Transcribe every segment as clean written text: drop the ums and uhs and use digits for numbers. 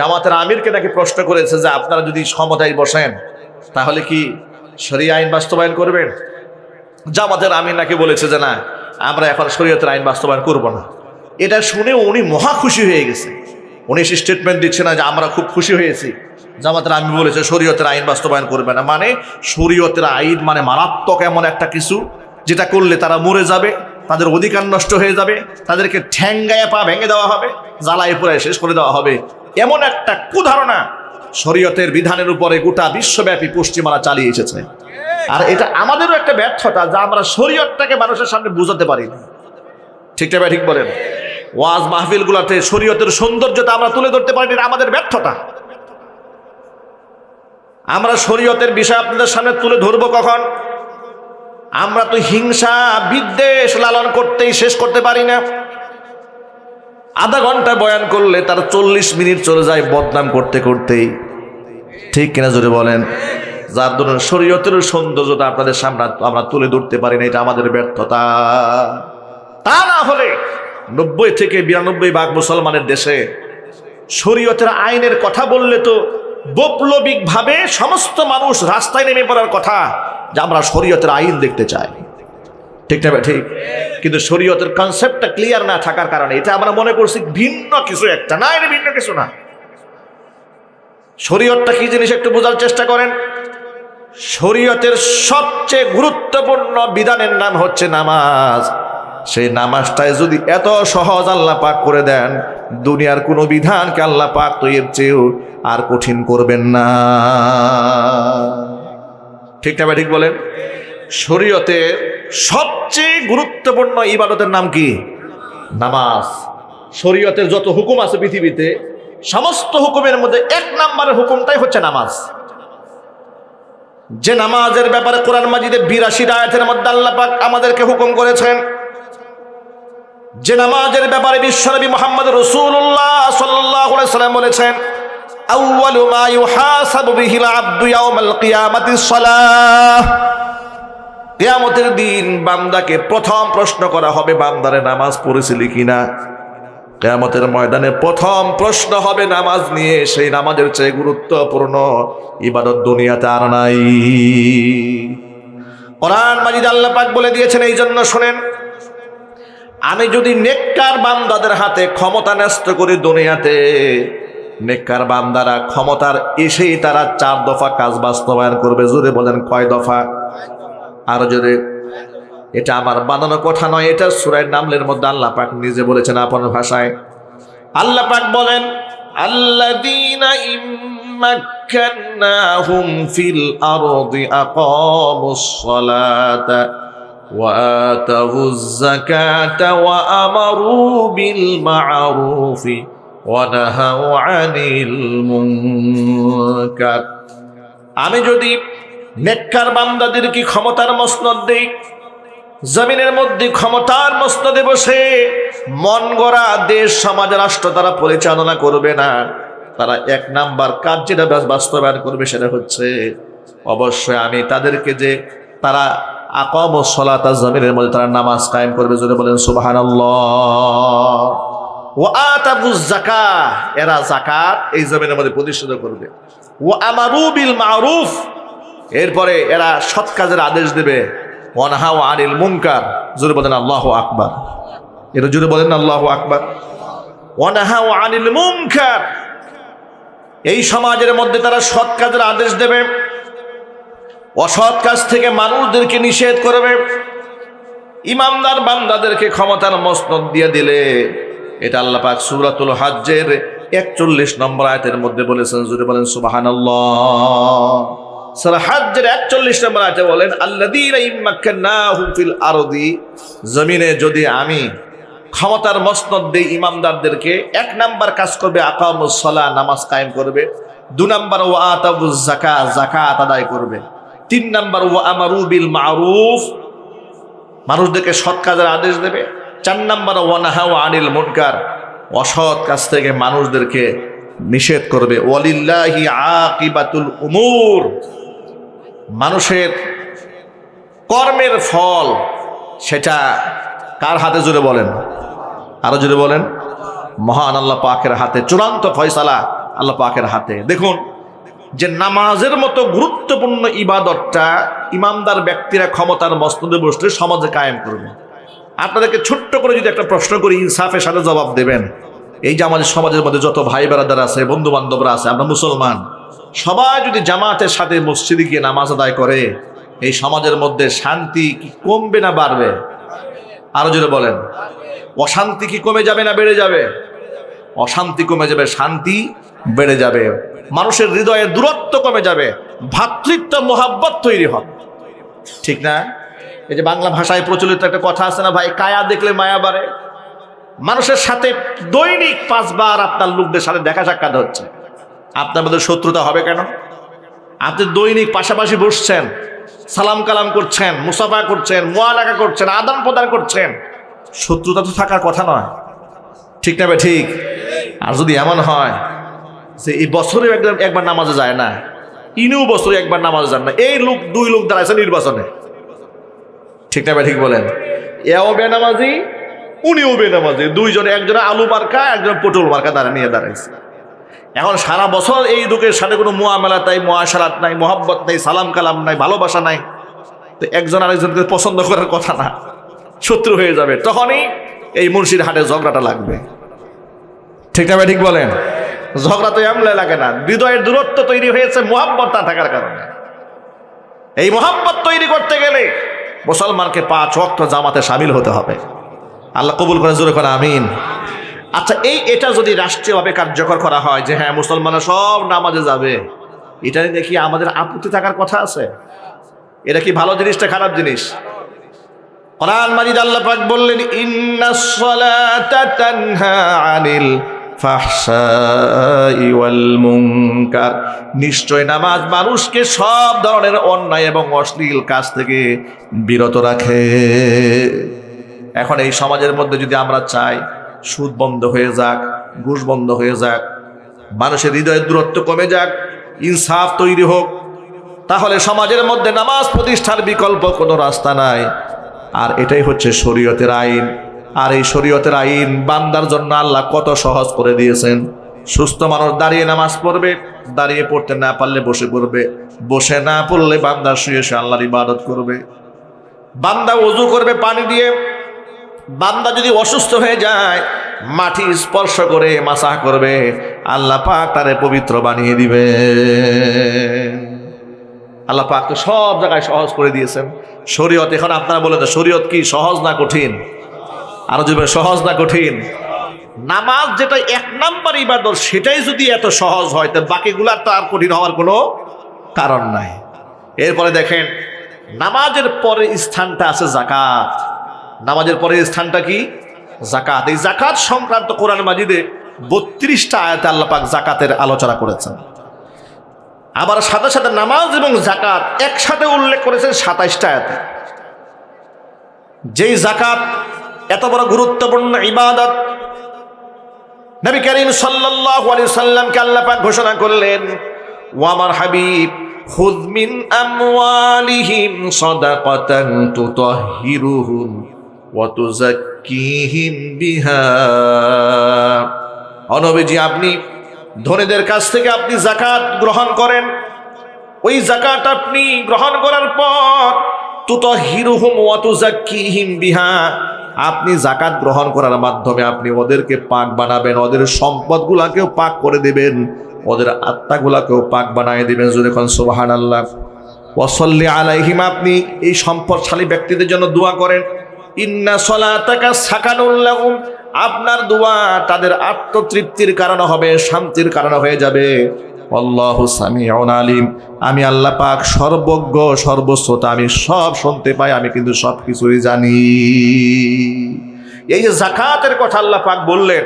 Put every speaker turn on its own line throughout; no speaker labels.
জামাতের আমিরকে নাকি প্রশ্ন করেছে যে আপনারা যদি ক্ষমতায় বসেন তাহলে কি শরিয়া আইন বাস্তবায়ন করবেন? জামাতের আমির নাকি বলেছে যে না, আমরা এখন শরীয়তের আইন বাস্তবায়ন করব না। এটা শুনে উনি মহা খুশি হয়ে গেছে। উনি স্টেটমেন্ট দিচ্ছে না যে আমরা খুব খুশি হয়েছি, জামাতের আমির বলেছে শরীয়তের আইন বাস্তবায়ন করবে না। মানে শরীয়তের আইন মানে মারাত্মক এমন একটা কিছু যেটা করলে তারা মরে যাবে, তাদের অধিকার নষ্ট হয়ে যাবে, তাদেরকে ঠ্যাঙ্গায় পা ভেঙে দেওয়া হবে, জ্বালায় পুরায় শেষ করে দেওয়া হবে, এমন একটা কুধারণা শরীয়তের বিধানের উপরে গোটা বিশ্বব্যাপী পশ্চিমারা চালিয়ে এসেছে। আর এটা আমাদেরও একটা ব্যর্থতা যে আমরা শরীয়তটাকে মানুষের সামনে বুঝাতে পারি না। ঠিকটা ভাই ঠিক বলেন? ওয়াজ মাহফিলগুলোতে শরীয়তের সৌন্দর্যতা আমরা তুলে ধরতে পারি না, আমাদের ব্যর্থতা। আমরা শরীয়তের বিষয় আপনাদের সামনে তুলে ধরবো কখন? আমরা তো হিংসা বিদ্বেষ লালন করতেই শেষ করতে পারি না। আধা ঘন্টা বয়ান করলে তার 40 মিনিট চলে যায় বদনাম করতে করতেই। ঠিক কিনা জোরে বলেন? যার ধরুন শরীয়তের সৌন্দর্যতা আপনাদের সামনে আমরা তুলে ধরতে পারি না, এটা আমাদের ব্যর্থতা। তা না হলে 90 থেকে 92% মুসলমানের দেশে শরীয়তের আইনের কথা বললে তো বৈপ্লবিক ভাবে সমস্ত মানুষ রাস্তায় নেমে পড়ার কথা যে আমরা শরীয়তের আইন দেখতে চাই। ঠিক না? ঠিক। কিন্তু শরীয়তের কনসেপ্টটা ক্লিয়ার না থাকার কারণে এটা আমরা মনে করছি ভিন্ন কিছু একটা। না, এটা ভিন্ন কিছু না। শরীয়তটা কি জিনিস একটু বোঝার চেষ্টা করেন। শরীয়তের সবচেয়ে গুরুত্বপূর্ণ বিধানের নাম হচ্ছে নামাজ। সেই নামাজটাই যদি এত সহজ আল্লাহ পাক করে দেন, দুনিয়ার কোনো বিধানকে আল্লাহ পাক তো এর চেয়েও আর কঠিন করবেন না। ঠিক না ঠিক বলেন? শরীয়তের সবচেয়ে গুরুত্বপূর্ণ ইবাদতের নাম কি? নামাজ। শরীয়তের যত হুকুম আছে পৃথিবীতে, সমস্ত হুকুমের মধ্যে 1 নম্বরের হুকুমটাই হচ্ছে নামাজ। যে নামাজের ব্যাপারে কোরআন মাজিদে 82 আয়াতের মধ্যে আল্লাহ পাক আমাদেরকে হুকুম করেছেন, যে নামাজের ব্যাপারে বিশ্বনবী মুহাম্মদ রাসূলুল্লাহ সাল্লাল্লাহু আলাইহি সাল্লাম বলেছেন, আউয়ালু মা ইউহাসাবু বিহিল আবদু ইয়াউমাল কিয়ামাতিস সালাহ। কিয়ামতের দিন বান্দাকে প্রথম প্রশ্ন করা হবে, বান্দারে নামাজ পড়েছিলি কিনা। কিয়ামতের ময়দানে প্রথম প্রশ্ন হবে নামাজ নিয়ে। সেই নামাজের চেয়ে গুরুত্বপূর্ণ ইবাদত দুনিয়াতে আর নাই। কোরআন মাজিদ আল্লাহ পাক বলে দিয়েছেন, এই জন্য শুনেন, আমি যদি নেককার বান্দাদের হাতে ক্ষমতা ন্যস্ত করি দুনিয়াতে, নেককার বান্দারা ক্ষমতার এসেই তারা 4 দফা কাজ বাস্তবায়ন করবে। জোরে বলেন কয় দফা? আর জোরে। এটা আমার বানানো কথা নয়, এটা সূরা নামলের মধ্যে আল্লাহ পাক নিজে বলেছেন আপন ভাষায়। আল্লাহ পাক বলেন, আল্লাযীনা ইম্মাক্কান্নাহুম ফিল আরদি আকামুস সালাতা ওয়া আতাউয যাকাতা ওয়া আমারু বিল মা'রুফি ওয়া নাহাউ আনিল মুনকার। আমি যদি নেককার বান্দাদেরকে ক্ষমতার মসনদ দেই, জমিনের মধ্যে ক্ষমতার মসনদে বসে মন গড়া দেশ সমাজ রাষ্ট্র তারা পরিচালনা করবে না, তারা 1 নাম্বার কাজ যেটা বাস্তবায়ন করবে সেটা হচ্ছে অবশ্যই আমি তাদেরকে যে তারা আকামুস সালাতা, জমিনের মধ্যে তারা নামাজ কায়েম করবে। জোরে বলেন সুবহানাল্লাহ। ওয়া আতাবুজ যাকাত, এরা যাকাত এই জমিনের মধ্যে প্রতিষ্ঠিত করবে। ওয়া আমারু বিল মা'রুফ, এরপরে এরা সৎ কাজের আদেশ দেবে। ওয়া নাহাউ আনিল মুনকার, জোরে বলেন আল্লাহু আকবার। এটা জোরে বলেন আল্লাহু আকবার। ওয়া নাহাউ আনিল মুনকার, এই সমাজের মধ্যে তারা সৎ কাজের আদেশ দেবে, অসৎ কাজ থেকে মানুষদেরকে নিষেধ করবে। ইমানদার বান্দাদেরকে ক্ষমতার মসনদ দিয়ে দিলে, এটা আল্লাহ পাক সূরাতুল হজ্জের 41 নম্বর আয়াতের মধ্যে বলেছেন। জোরে বলেন সুবহানাল্লাহ। সূরা হজ্জের 41 নম্বর আয়াতে বলেন, আল্লাযীনা ইম্মাক্কান্নাহুম ফিল আরদি, জমিনে যদি আমি ক্ষমতার মসনদ দেই ইমানদারদেরকে, 1 নাম্বার কাজ করবে আকামুস সালাহ, নামাজ কায়েম করবে। 2 নাম্বার ওয়া আতাউয যাকাত, যাকাত আদায় করবে। 3 নাম্বার ওয়া আমারু বিল মা'রুফ, মানুষদেরকে সৎ কাজের আদেশ দেবে। 4 নাম্বার ওয়া নাহাউ আনিল মুনকার, অসৎ কাজ থেকে মানুষদেরকে নিষেধ করবে। ওয়ালিল্লাহি আকিবাতুল উমুর, মানুষের কর্মের ফল সেটা কার হাতে? জোরে বলেন, আরো জোরে বলেন। মহান আল্লাহ পাকের হাতে চূড়ান্ত ফয়সালা আল্লাহ পাকের হাতে। দেখুন যে নামাজের মতো গুরুত্বপূর্ণ ইবাদতটা ইমানদার ব্যক্তিরা ক্ষমতার মসনদে বসলে সমাজে কায়েম করবে। আপনাদেরকে ছোট্ট করে যদি একটা প্রশ্ন করি, ইনসাফের সাথে জবাব দেবেন। এই যে আমাদের সমাজের মধ্যে যত ভাই বেরাদার আছে, বন্ধু বান্ধবরা আছে, আমরা মুসলমান, সবাই যদি জামাতের সাথে মসজিদে গিয়ে নামাজ আদায় করে, এই সমাজের মধ্যে শান্তি কি কমবে না বাড়বে? আরো জোরে বলেন। অশান্তি কি কমে যাবে না বেড়ে যাবে? অশান্তি কমে যাবে, শান্তি বেড়ে যাবে, মানুষের হৃদয়ের দূরত্ব কমে যাবে, ভ্রাতৃত্ব মোহাব্বত তৈরি হবে। ঠিক না? এই যে বাংলা ভাষায় প্রচলিত একটা কথা আছে না ভাই, কায়া দেখলে মায়া বাড়ে। মানুষের সাথে দৈনিক 5 বার আপনার লোকদের সাথে দেখা সাক্ষাৎ হচ্ছে, আপনার মধ্যে শত্রুতা হবে কেন? আপনি দৈনিক পাশাপাশি বসছেন, সালাম কালাম করছেন, মুসাফা করছেন, মুআলাকা করছেন, আদান প্রদান করছেন, শত্রুতা তো থাকার কথা নয়। ঠিক না ভাই? ঠিক। আর যদি এমন হয় যে এই বছরে একবার নামাজে যায় না, ইনিও বছরে একবার নামাজে যান না, এই লোক 2 লোক দাঁড়াইছে নির্বাচনে, ঠিক না ভাই? ঠিক বলেন। এও বেনামাজি, উনিও বেনামাজি, দুইজনে, একজনে আলু মার্কা, একজন পটল মার্কা দাঁড়াইছে। এখন সারা বছর এই লোকের সাথে কোনো মুআমালাত নাই, মুআশারাত নাই, মোহাব্বত নাই, সালাম কালাম নাই, ভালোবাসা নাই, তো একজন আরেকজনকে পছন্দ করার কথা না, শত্রু হয়ে যাবে। তখনই এই মুন্সির হাটে ঝগড়াটা লাগবে, ঠিক না ভাই? ঠিক বলেন। ঝগড়া তো এমলে লাগে না, হৃদয়ের দূরত্ব তৈরি হয়েছে মুহাব্বত না থাকার কারণে। এই মুহাব্বত তৈরি করতে গেলে মুসলমানকে 5 ওয়াক্ত জামাতে শামিল হতে হবে। আল্লাহ কবুল করে, জোরে করে আমিন। আচ্ছা, এটা যদি রাষ্ট্রীয়ভাবে কার্যকর করা হয় যে হ্যাঁ মুসলমানরা সব নামাজে যাবে, এটা দেখি আমাদের আপত্তি থাকার কথা আছে? এটা কি ভালো জিনিসটা খারাপ জিনিস? কোরআন মাজিদ আল্লাহ পাক বললেন, ইন্নাস সালাতা তানহা আনিল ফাহশাই ওয়াল মুনকার, নিশ্চয় নামাজ মানুষকে সব ধরনের অন্যায় এবং অশ্লীল কাজ থেকে বিরত রাখে। এখন এই সমাজের মধ্যে যদি আমরা চাই সুদ বন্ধ হয়ে যাক, ঘুষ বন্ধ হয়ে যাক, মানুষের হৃদয়ের দূরত্ব কমে যাক, ইনসাফ তৈরি হোক, তাহলে সমাজের মধ্যে নামাজ প্রতিষ্ঠার বিকল্প কোনো রাস্তা নাই। আর এটাই হচ্ছে শরীয়তের আইন। আর এই শরীয়তের আইন বান্দার জন্য আল্লাহ কত সহজ করে দিয়েছেন। সুস্থ মানুষ দাঁড়িয়ে নামাজ পড়বে, দাঁড়িয়ে পড়তে না পারলে বসে পড়বে, বসে না পড়লে বান্দা শুয়ে শুয়ে আল্লাহর ইবাদত করবে। বান্দা ওযু করবে পানি দিয়ে, বান্দা যদি অসুস্থ হয়ে যায় মাটি স্পর্শ করে মাসাহ করবে, আল্লাহ পাক তারে পবিত্র বানিয়ে দিবে। আল্লাহ পাক তো সব জায়গায় সহজ করে দিয়েছেন শরীয়ত। এখন আপনারা বলেন শরীয়ত কি সহজ না কঠিন? আরো যদি সহজ না কঠিন? নামাজ যেটা 1 নাম্বার ইবাদত, সেটাই যদি এত সহজ হয়, তো বাকিগুলার তো আর কঠিন হওয়ার কোনো কারণ নাই। এরপরে দেখেন, নামাজের পরে স্থানটা আছে যাকাত। নামাজের পরের স্থানটা কি? যাকাত। এই যাকাত সংক্রান্ত কোরআন মাজিদে 32টা আয়াতে আল্লাহ পাক যাকাতের আলোচনা করেছেন। আবার সাথে সাথে নামাজ এবং যাকাত একসাথে উল্লেখ করেছেন 27টা আয়াতে। যেই যাকাত এত বড় গুরুত্বপূর্ণ ইবাদত, নবী করিম সাল্লাল্লাহু আলাইহি সাল্লামকে আল্লাহ পাক ঘোষণা করলেন, ও আমার হাবিব, খুয মিন আমওয়ালিহিম সাদাকাতান তুতাহহিরুহুম ওয়া তুযাক্কিহিম বিহা। ও নবীজি, আপনি ধনীদের কাছ থেকে আপনি যাকাত গ্রহণ করেন। ওই যাকাত আপনি গ্রহণ করার পর তুতাহহিরুহুম ওয়া তুযাক্কিহিম বিহা, আপনি যাকাত গ্রহণ করার মাধ্যমে আপনি ওদেরকে পাক বানাবেন, ওদের সম্পদগুলাকেও পাক করে দিবেন, ওদের আত্মাগুলাকেও পাক বানায় দিবেন। যখন সুবহানাল্লাহ। ওয়া সাল্লি আলাইহিম, আপনি এই সম্পদশালী ব্যক্তিদের জন্য দোয়া করেন। ইন্না সলাতাকা সাকানুল লাহুম, আপনার দোয়া তাদের আত্মতৃপ্তির কারণ হবে, শান্তির কারণ হয়ে যাবে। আল্লাহু সামিউন আলিম, আমি আল্লাহ পাক সর্বজ্ঞ সর্বশ্রোতা, আমি সব শুনতে পাই, আমি কিন্তু সব কিছুই জানি। এই যে যাকাতের কথা আল্লাহ পাক বললেন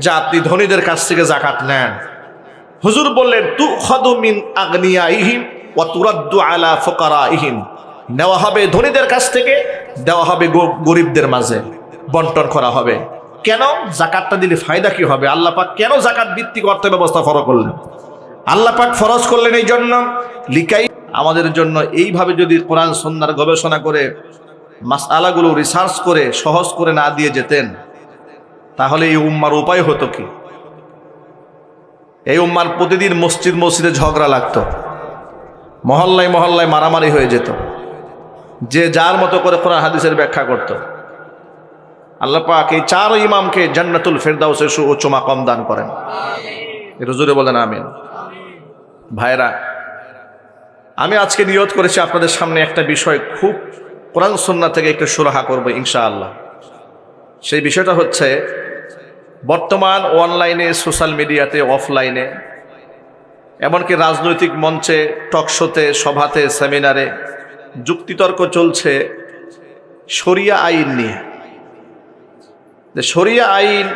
যে আপনি ধনীদের কাছ থেকে যাকাত নেন, হুজুর বললেন তুখাদু মিন আগনিয়াইহিম ওয়া তুরাদ্দু আলা ফুকারাইহিম, নেওয়া হবে ধনীদের কাছ থেকে, দেওয়া হবে গরিবদের মাঝে, বন্টন করা হবে। কেন? যাকাতটা দিলে ফায়দা কি হবে? আল্লাহ পাক কেন যাকাত ভিত্তিক অর্থ ব্যবস্থা ফরজ করলেন? আল্লাহ পাক ফরজ করলেন এই জন্য, লিকাই আমাদের জন্য এইভাবে যদি কোরআন সুন্নাহর গবেষণা করে মাসআলাগুলো রিসার্চ করে সহজ করে না দিয়ে যেতেন, তাহলে এই উম্মার উপায় হতো কি? এই উম্মার প্রতিদিন মসজিদে ঝগড়া লাগতো, মহল্লায় মহল্লায় মারামারি হয়ে যেত, যে যার মতো করে কোরআন হাদিসের ব্যাখ্যা করত। আল্লাহ পাক এই 4 ইমামকে জান্নাতুল ফেরদাউসের সুউচ্চ মাকাম দান করেন। একটু জোরে বলেন আমিন। ভাইরা, আমি আজকে নিয়ত করেছি আপনাদের সামনে একটা বিষয় খুব কোরআন সুন্নাহ থেকে একটু সুরাহা করবো ইনশাআল্লাহ। সেই বিষয়টা হচ্ছে, বর্তমান অনলাইনে, সোশ্যাল মিডিয়াতে, অফলাইনে, এমনকি রাজনৈতিক মঞ্চে, টকশোতে, সভাতে, সেমিনারে যুক্তিতর্ক চলছে শরিয়া আইন নিয়ে। যে শরিয়া আইন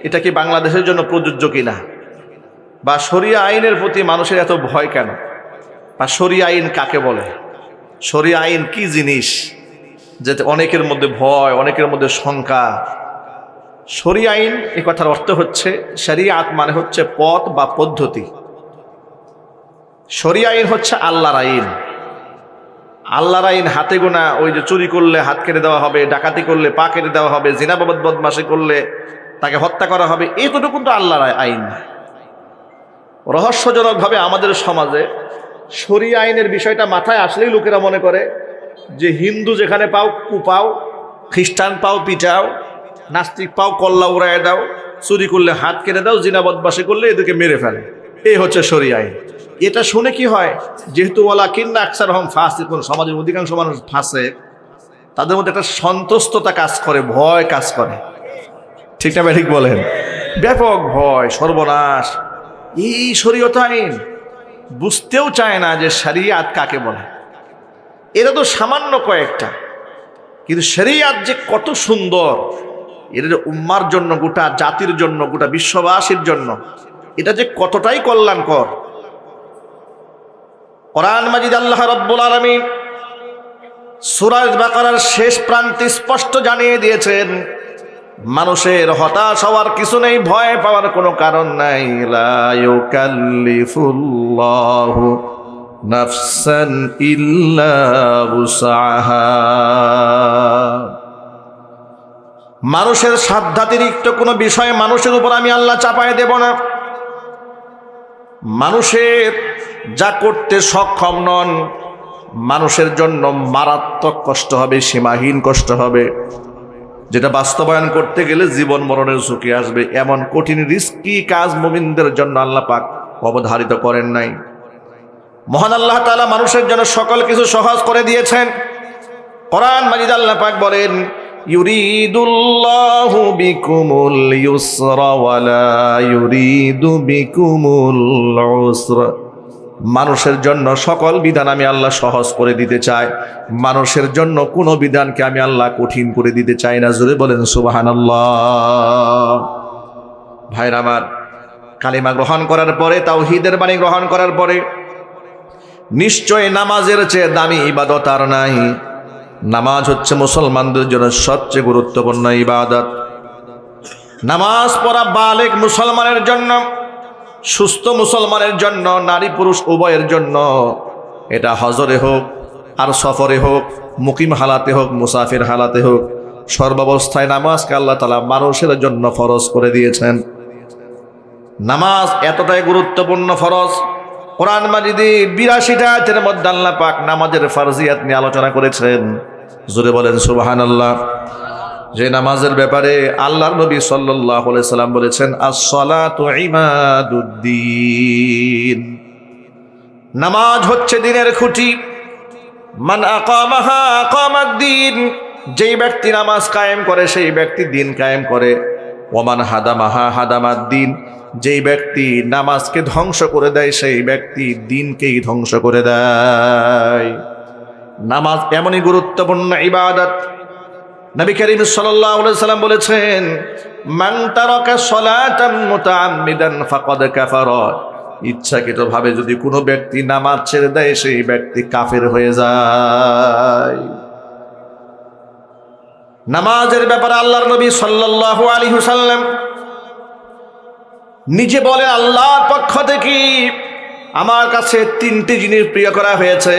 এটা কি বাংলাদেশের জন্য প্রযোজ্য কিনা, বা শরিয়া আইনের প্রতি মানুষের এত ভয় কেন, বা শরিয়া আইন কাকে বলে, শরিয়া আইন কি জিনিস, যে অনেকের মধ্যে ভয়, অনেকের মধ্যে শঙ্কা। শরিয়া আইন এই কথার অর্থ হচ্ছে, শরিয়াত মানে হচ্ছে পথ বা পদ্ধতি। শরিয়া আইন হচ্ছে আল্লাহর আইন। আল্লাহর আইন হাতে গোনা, ওই যে চুরি করলে হাত কেটে দেওয়া হবে, ডাকাতি করলে পা কেটে দেওয়া হবে, জিনা বাবদ বদমাশি করলে তাকে হত্যা করা হবে, এতটুকু তো আল্লাহর আইন না। রহস্যজনকভাবে আমাদের সমাজে শরিয়া আইনের বিষয়টা মাথায় আসলেই লোকেরা মনে করে যে হিন্দু যেখানে পাও কুপাও, খ্রিস্টান পাও পিটাও, নাস্তিক পাও কল্লা উড়ায় দাও, চুরি করলে হাত কেটে দাও, জিনা বদমাশি করলে এদেরকে মেরে ফেলে, এই হচ্ছে শরিয়া আইন। এটা শুনে কি হয়, যেহেতু ওয়ালাকিন্না আকসারহুম ফাসিকুন, সমাজের অধিকাংশ মানুষ ফাসিক, তাদের মধ্যে একটা সন্তুষ্টতা কাজ করে, ভয় কাজ করে। ঠিক না ঠিক বলেন? ব্যাপক ভয়, সর্বনাশ। এই শরীয়ত আইন বুঝতেও চায় না যে শরিয়াত কাকে বলে। এরা তো সামান্য কয়েকটা, কিন্তু শরিয়াত যে কত সুন্দর, এটা যে উম্মার জন্য, গোটা জাতির জন্য, গোটা বিশ্ববাসীর জন্য এটা যে কতটাই কল্যাণকর। কোরআন মাজিদ আল্লাহ রাব্বুল আলামিন সূরা বাকারার শেষ প্রান্তে স্পষ্ট জানিয়ে দিয়েছেন, মানুষের হতাশ হওয়ার কিছু নেই, ভয় পাওয়ার কোনো কারণ নাই। লা ইউকাল্লিফুল্লাহু নাফসান ইল্লা উসআহা। মানুষের সাধ্যাতিরিক্ত কোনো বিষয় মানুষের উপর আমি আল্লাহ চাপায় দেব না। মানুষের যা করতে সক্ষম নন, মানুষের জন্য মারাত্মক কষ্ট হবে, সীমাহীন কষ্ট হবে, যেটা বাস্তবায়ন করতে গেলে জীবন মরণের ঝুঁকি আসবে। এমন কঠিন রিস্কি কাজ মুমিনদের জন্য আল্লাহ পাক অবধারিত করেন নাই। মহান আল্লাহ তাআলা মানুষের জন্য সকল কিছু সহজ করে দিয়েছেন। কোরআন মাজিদ আল্লাহ পাক বলেন, ইউরিদুল্লাহু বিকুমুল ইউসরা ওয়ালা ইউরিদু বিকুমুল উসরা। মানুষের জন্য সকল বিধান আমি আল্লাহ সহজ করে দিতে চাই, মানুষের জন্য কোনো বিধানকে আমি আল্লাহ কঠিন করে দিতে চাই না। জোরে বলেন সুবহানাল্লাহ। ভাইরা আমার, কালিমা গ্রহণ করার পরে, তাওহীদের বাণী গ্রহণ করার পরে, নিশ্চয় নামাজের চেয়ে দামি ইবাদত আর নাই। নামাজ হচ্ছে মুসলমানদের জন্য সবচেয়ে গুরুত্বপূর্ণ ইবাদত। নামাজ পড়া বালেগ মুসলমানের জন্য, সুস্থ মুসলমানের জন্য, নারী পুরুষ উভয়ের জন্য, এটা হজরে হোক আর সফরে হোক, মুকিম হালাতে হোক, মুসাফির হালাতে হোক, সর্বাবস্থায় নামাজকে আল্লাহ তাআলা মানুষের জন্য ফরজ করে দিয়েছেন। নামাজ এতটাই গুরুত্বপূর্ণ ফরজ, কোরআন মাজিদে 82টা আয়াতের মধ্যে আল্লাহ পাক নামাজের ফারজিয়াত নিয়ে আলোচনা করেছেন। জোরে বলেন সুবহানাল্লাহ। যে নামাজের ব্যাপারে আল্লাহর নবী সাল্লাল্লাহু আলাইহি সাল্লাম বলেছেন, আস-সালাতু ইমাদুদ্দিন। নামাজ হচ্ছে দিনের খুঁটি। মান আকামাহা আকামাদ-দ্বীন। যেই ব্যক্তি নামাজ কায়েম করে সেই ব্যক্তি দিন কায়েম করে। ওমান হাদামাহা হাদামাদ-দ্বীন। যেই ব্যক্তি নামাজকে ধ্বংস করে দেয় সেই ব্যক্তি দিনকেই ধ্বংস করে দেয়। নামাজ এমনই গুরুত্বপূর্ণ ইবাদত, নবী করিম সাল্লাল্লাহু আলাইহি সাল্লাম বলেছেন, মান তারাকা সালাতান মুতাআম্মিদান ফাকাদ কাফারা। ইচ্ছাকৃতভাবে যদি কোনো ব্যক্তি নামাজ ছেড়ে দেয় সেই ব্যক্তি কাফের হয়ে যায়। নামাজের ব্যাপারে আল্লাহর নবী সাল্লাল্লাহু আলাইহি ওয়াসাল্লাম নিজে বলেন, আল্লাহর পক্ষ থেকে আমার কাছে 3টি জিনিস প্রিয় করা হয়েছে।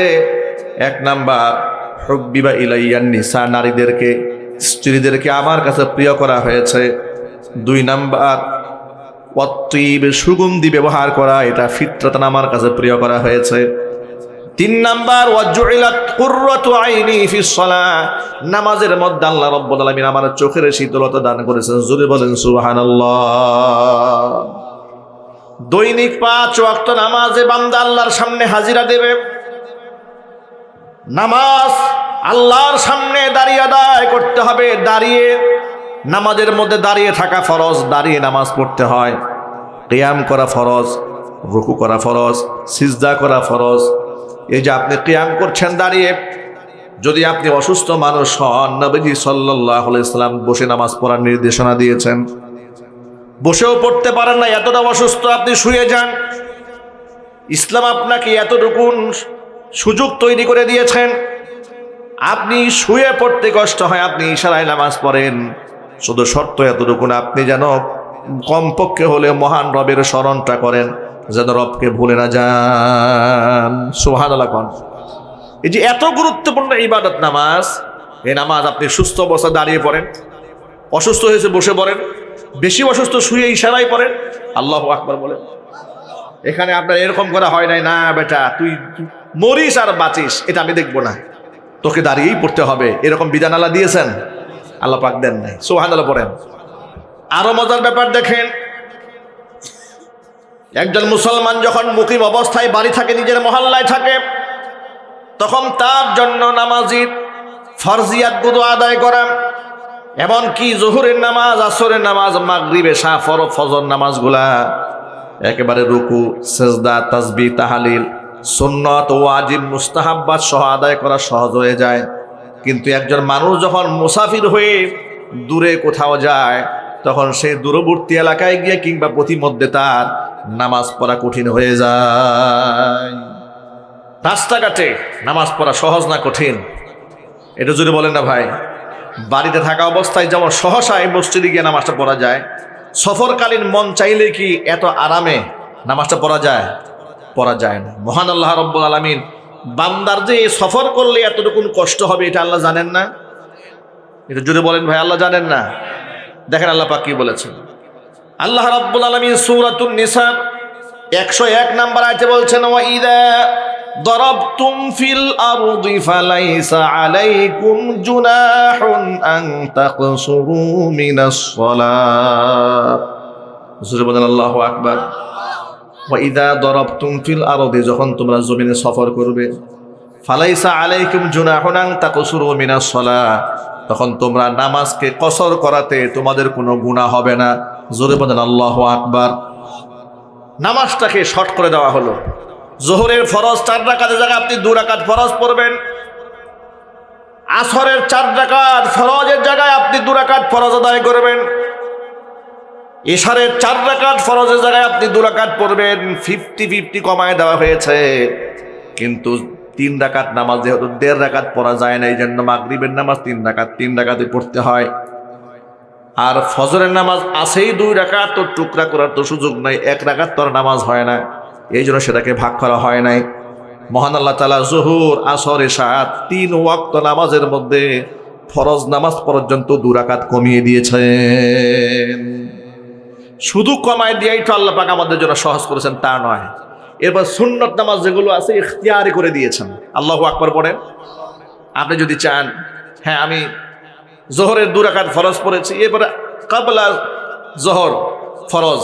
1 নাম্বার, হুব্বিবা ইলাইয়ান নিসা, নারীদেরকে, স্ত্রীদেরকে আমার কাছে প্রিয় করা হয়েছে। 2 নাম্বার, ওয়াত্তিব, সুগন্ধি ব্যবহার করা, এটা ফিতরাতান আমার কাছে প্রিয় করা হয়েছে। 3 নাম্বার ওয়াজুইলাত কুররাতু আইনি ফিস সালাহ, নামাজের মধ্যে আল্লাহ রাব্বুল আলামিন আমার চোখের শীতলতা দান করেছেন। জোরে বলেন সুবহানাল্লাহ। দৈনিক 5 ওয়াক্ত নামাজে বান্দা আল্লাহর সামনে হাজিরা দেবে। নামাজ আল্লাহর সামনে দাঁড়িয়ে আদায় করতে হবে। দাঁড়িয়ে নামাজের মধ্যে দাঁড়িয়ে থাকা ফরজ, দাঁড়িয়ে নামাজ পড়তে হয়। কিয়াম করা ফরজ, রুকু করা ফরজ, সিজদা করা ফরজ। এই যে আপনি কিয়াম করছেন দাঁড়িয়ে, যদি আপনি অসুস্থ মানুষ হন, নবীজি সাল্লাল্লাহু আলাইহি ওয়াসাল্লাম বসে নামাজ পড়ার নির্দেশনা দিয়েছেন। বসেও পড়তে পারেন না, এতটা অসুস্থ, আপনি শুয়ে যান। ইসলাম আপনাকে এতটুকু সুযোগ তৈরি করে দিয়েছেন। আপনি শুয়ে পড়তে কষ্ট হয়, আপনি ইশারায় নামাজ পড়েন। শুধু শর্ত এতটুকু, আপনি যেন কমপক্ষে হলে মহান রবের স্মরণটা করেন, যেন রবকে ভুলে না যান। সুবহানাল্লাহ। এই যে এত গুরুত্বপূর্ণ ইবাদত নামাজ, এই নামাজ আপনি সুস্থ অবস্থা দাঁড়িয়ে পড়েন, অসুস্থ হয়েছে বসে পড়েন, বেশি অসুস্থ শুয়ে ইশারায় পড়েন, আল্লাহু আকবার বলেন। এখানে আপনার এরকম করা হয় নাই, না বেটা তুই মরিস আর বাঁচিস, এটা আমি দেখবো না, তোকে দাঁড়িয়েই পড়তে হবে, এরকম বিধান আল্লাহ দিয়েছেন? আল্লাহ পাক দেন নাই। সুবহানাল্লাহ পড়েন। আরো মজার ব্যাপার দেখেন, একজন মুসলমান যখন মুকিম অবস্থায় বাড়ি থাকে, নিজের মহল্লায় থাকে, তখন তার জন্য নামাজির ফরজিয়াতগুলো আদায় করা, এমনকি জোহরের নামাজ, আসরের নামাজ, মাগরিব, এশা, ফজর নামাজগুলা একেবারে রুকু, সেজদা, তাসবিহ, তাহলিল, সুন্নত, ওয়াজিব, মুস্তাহাব্বাত সহ আদায় করা সহজ হয়ে যায়। কিন্তু একজন মানুষ যখন মুসাফির হয়ে দূরে কোথাও যায়, তখন সেই দূরবর্তী এলাকায় গিয়ে কিংবা প্রতিমধ্যে তার নামাজ পড়া কঠিন হয়ে যায়। রাস্তাঘাটে নামাজ পড়া সহজ না কঠিন? এটা যদি বলেন না ভাই। বাড়িতে থাকা অবস্থায় যেমন সহসা এই মসজিদে গিয়ে নামাজটা পড়া যায়, সফরকালীন মন চাইলে কি এত আরামে নামাজটা পড়া যায়? পড়া যায় না। মহান আল্লাহ রাব্বুল আলামিন বান্দার যে সফর করলে এতটুকু কষ্ট হবে, এটা আল্লাহ জানেন না? এটা যদি বলেন ভাই, আল্লাহ জানেন না? দেখেন আল্লাহ পাক কি বলেছেন। আল্লাহ রাব্বুল আলামিন সূরাতুন নিসা 101 নম্বর আয়াতে বলছেন, ওয়া ইযা দারাবতুম ফিল আরদি ফালাইসা আলাইকুম জুনাহুন আন তাকসুরু মিনাস সালাত। রাসূল বলেন আল্লাহু আকবার। ওয়া ইযা দারাবতুম ফিল আরদি, যখন তোমরা জমিনে সফর করবে, ফালাইসা আলাইকুম জুনাহুন আন তাকসুরু মিনাস সালাত, তখন তোমরা নামাজকে কসর করাতে তোমাদের কোনো গুনাহ হবে না। জোরে বলেন আল্লাহু আকবার। নামাজটাকে শর্ট করে দেওয়া হলো। জোহরের ফরজ 4 রাকাতের জায়গায় আপনি 2 রাকাত ফরজ পড়বেন। আসরের 4 রাকাত ফরজের জায়গায় আপনি 2 রাকাত ফরজ আদায় করবেন। ইশারের 4 রাকাত ফরজের জায়গায় আপনি 2 রাকাত পড়বেন। 50-50 কমায় দেওয়া হয়েছে। কিন্তু 3 রাকাত নামাজ যেহেতু 1.5 রাকাত পড়া যায় না, এই জন্য মাগরিবের নামাজ 3 রাকাতে পড়তে হয়। আর ফজরের নামাজ আছেই 2 রাকাত, তো টুকরা করার তো সুযোগ নাই, 1 রাকাত তোর নামাজ হয় না, এই জন্য সেটাকে ভাগ করা হয় নাই। মহান আল্লাহ তাআলা জোহর, আসর, এশা 3 ওয়াক্ত নামাজের মধ্যে ফরজ নামাজ পর্যন্ত 2 রাকাত কমিয়ে দিয়েছেন। শুধু কমায় দিয়েই তো আল্লাহ পাক আমাদের জন্য সহজ করেছেন তা নয়। এরপর সুন্নত নামাজ যেগুলো আছে ইখতিয়ারি করে দিয়েছেন। আল্লাহু আকবার পড়েন। আপনি যদি চান, হ্যাঁ আমি জোহরের 2 রাকাত ফরজ পড়েছি, এরপরে কাবলা জোহর ফরজ,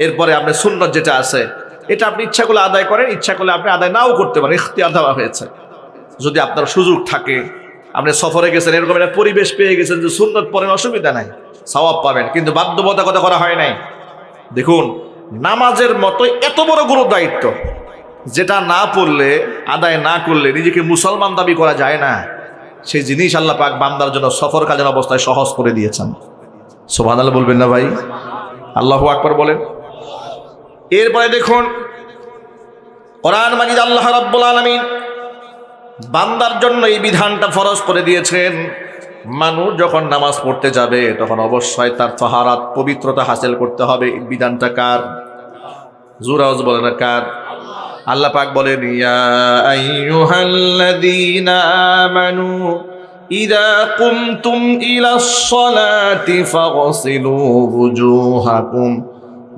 এরপরে আপনি সুন্নত যেটা আছে এটা আপনি ইচ্ছা করলে আদায় করেন, ইচ্ছা করলে আপনি আদায় নাও করতে পারেন, ইখতিয়ার দেওয়া হয়েছে। যদি আপনার সুযোগ থাকে, আপনি সফরে গেছেন, এরকম একটা পরিবেশ পেয়ে গেছেন যে সুন্নত পড়েন, অসুবিধা নাই, সওয়াব পাবেন, কিন্তু বাধ্যবাধকতা করা হয় নাই। দেখুন, নামাজের মতো এত বড় গুরু দায়িত্ব, যেটা না পড়লে, আদায় না করলে নিজেকে মুসলমান দাবি করা যায় না, সেই জিনিস আল্লাহ পাক বান্দার জন্য সফরকালীন অবস্থায় সহজ করে দিয়েছেন। সুবহানাল্লাহ বলবেন না ভাই? আল্লাহু আকবার বলেন। এরপরে দেখুন, কোরআন মাজিদ আল্লাহ রাব্বুল আলামিন বান্দার জন্য এই বিধানটা ফরজ করে দিয়েছেন। মানুষ যখন নামাজ পড়তে যাবে তখন অবশ্যই তার তাহারাত, পবিত্রতা হাসিল করতে হবে। এই বিধানটা কার? জোরে আওয়াজ বলেন না কার? আল্লাহ পাক বলেন, ইয়া আইয়ুহাল্লাযীনা আমানু ইযা কুমতুম ইলাস সালাতি ফাগসিলু ওয়ুজুহাকুম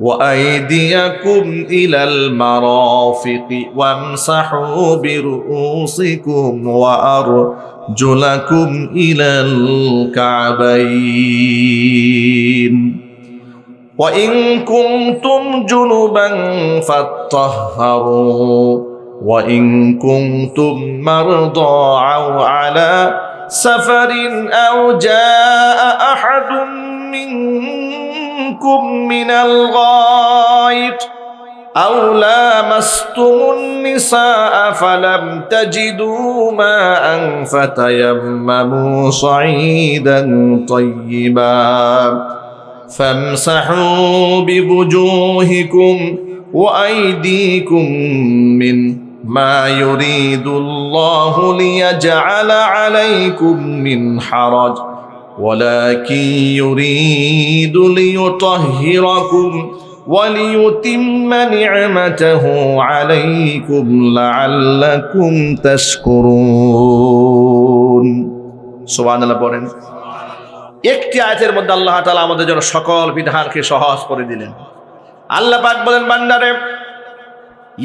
وأيديكم إلى المرافق وامسحوا برؤوسكم وأرجلكم إلى الكعبين وإن كنتم جنبا فاطهروا وإن كنتم مرضى أو على سفر أو جاء أحد منكم من الغائط أو لامستم النساء فلم تجدوا ماء فتيمموا صعيدا طيبا فامسحوا بوجوهكم وأيديكم ما يريد الله ليجعل عليكم من حرج ولكن يريد ليطهركم وليتم نعمته عليكم لعلكم تشكرون সুবহানাল্লাহ বলেন। একটি আয়াতের মধ্যে আল্লাহ তাআলা আমাদের জন্য সকল বিধানকে সহজ করে দিলেন। আল্লাহ পাক বলেন, বান্দারে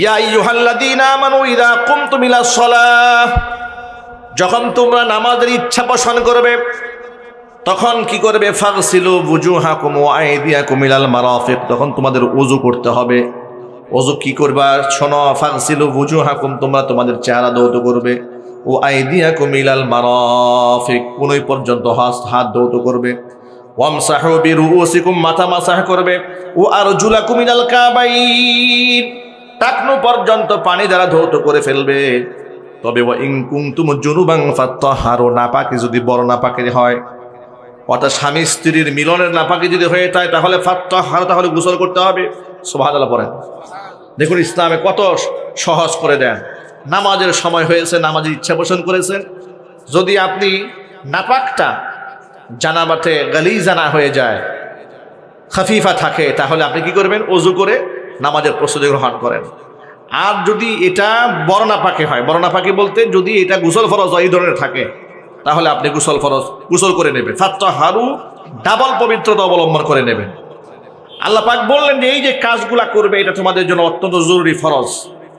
ইয়া আইয়ুহাল্লাযীনা আমানু ইযা কুমতুম ইলাস সালাহ, যখন তোমরা নামাজের ইচ্ছা পোষণ করবে তখন কি করবে? ফাগসিলু বুজুহাকুম ওয়া আইদিয়াকুম ইলাল মারাফিক, তখন তোমাদের ওযু করতে হবে। ওযু কি করবা শোনো, ফাগসিলু বুজুহাকুম, তোমরা তোমাদের চেহারা ধৌত করবে, ও আইদিয়াকুম ইলাল মারাফিক, কোনই পর্যন্ত হাত ধৌত করবে, ওয়ামসাহু বিরুউসিকুম, মাথা মাসাহ করবে, ও আরজুলাকুম ইলাল কাবাইন, টাকনু পর্যন্ত পানি দ্বারা ধৌত করে ফেলবে। তবে ওয়া ইন কুনতুম জুনুবান ফাত্তাহারু, নাপাকি যদি বড় নাপাকি হয়, অর্থাৎ স্বামী স্ত্রীর মিলনের নাপাকি যদি হয়ে যায় তাহলে ফাত্তাহারু, তাহলে গোসল করতে হবে। সুবহানাল্লাহ পড়েন। দেখুন ইসলামে কত সহজ করে দেন। নামাজের সময় হয়েছে, নামাজের ইচ্ছা পোষণ করেছেন, যদি আপনি নাপাকটা জানাবাতে গালিজা না হয়ে যায়, খাফিফা থাকে, তাহলে আপনি কি করবেন? ওযু করে নামাজের প্রস্তুতি গ্রহণ করেন। আর যদি এটা বড় নাপাকি হয়, বড় নাপাকি বলতে যদি এটা গোসল ফরজ এই ধরনের থাকে, তাহলে আপনি গোসল করে নেবেন। ফাত্তাহারু, ডাবল পবিত্রতা অবলম্বন করে নেবেন। আল্লাহ পাক বললেন যে এই যে কাজগুলা করবে এটা তোমাদের জন্য অত্যন্ত জরুরি, ফরজ।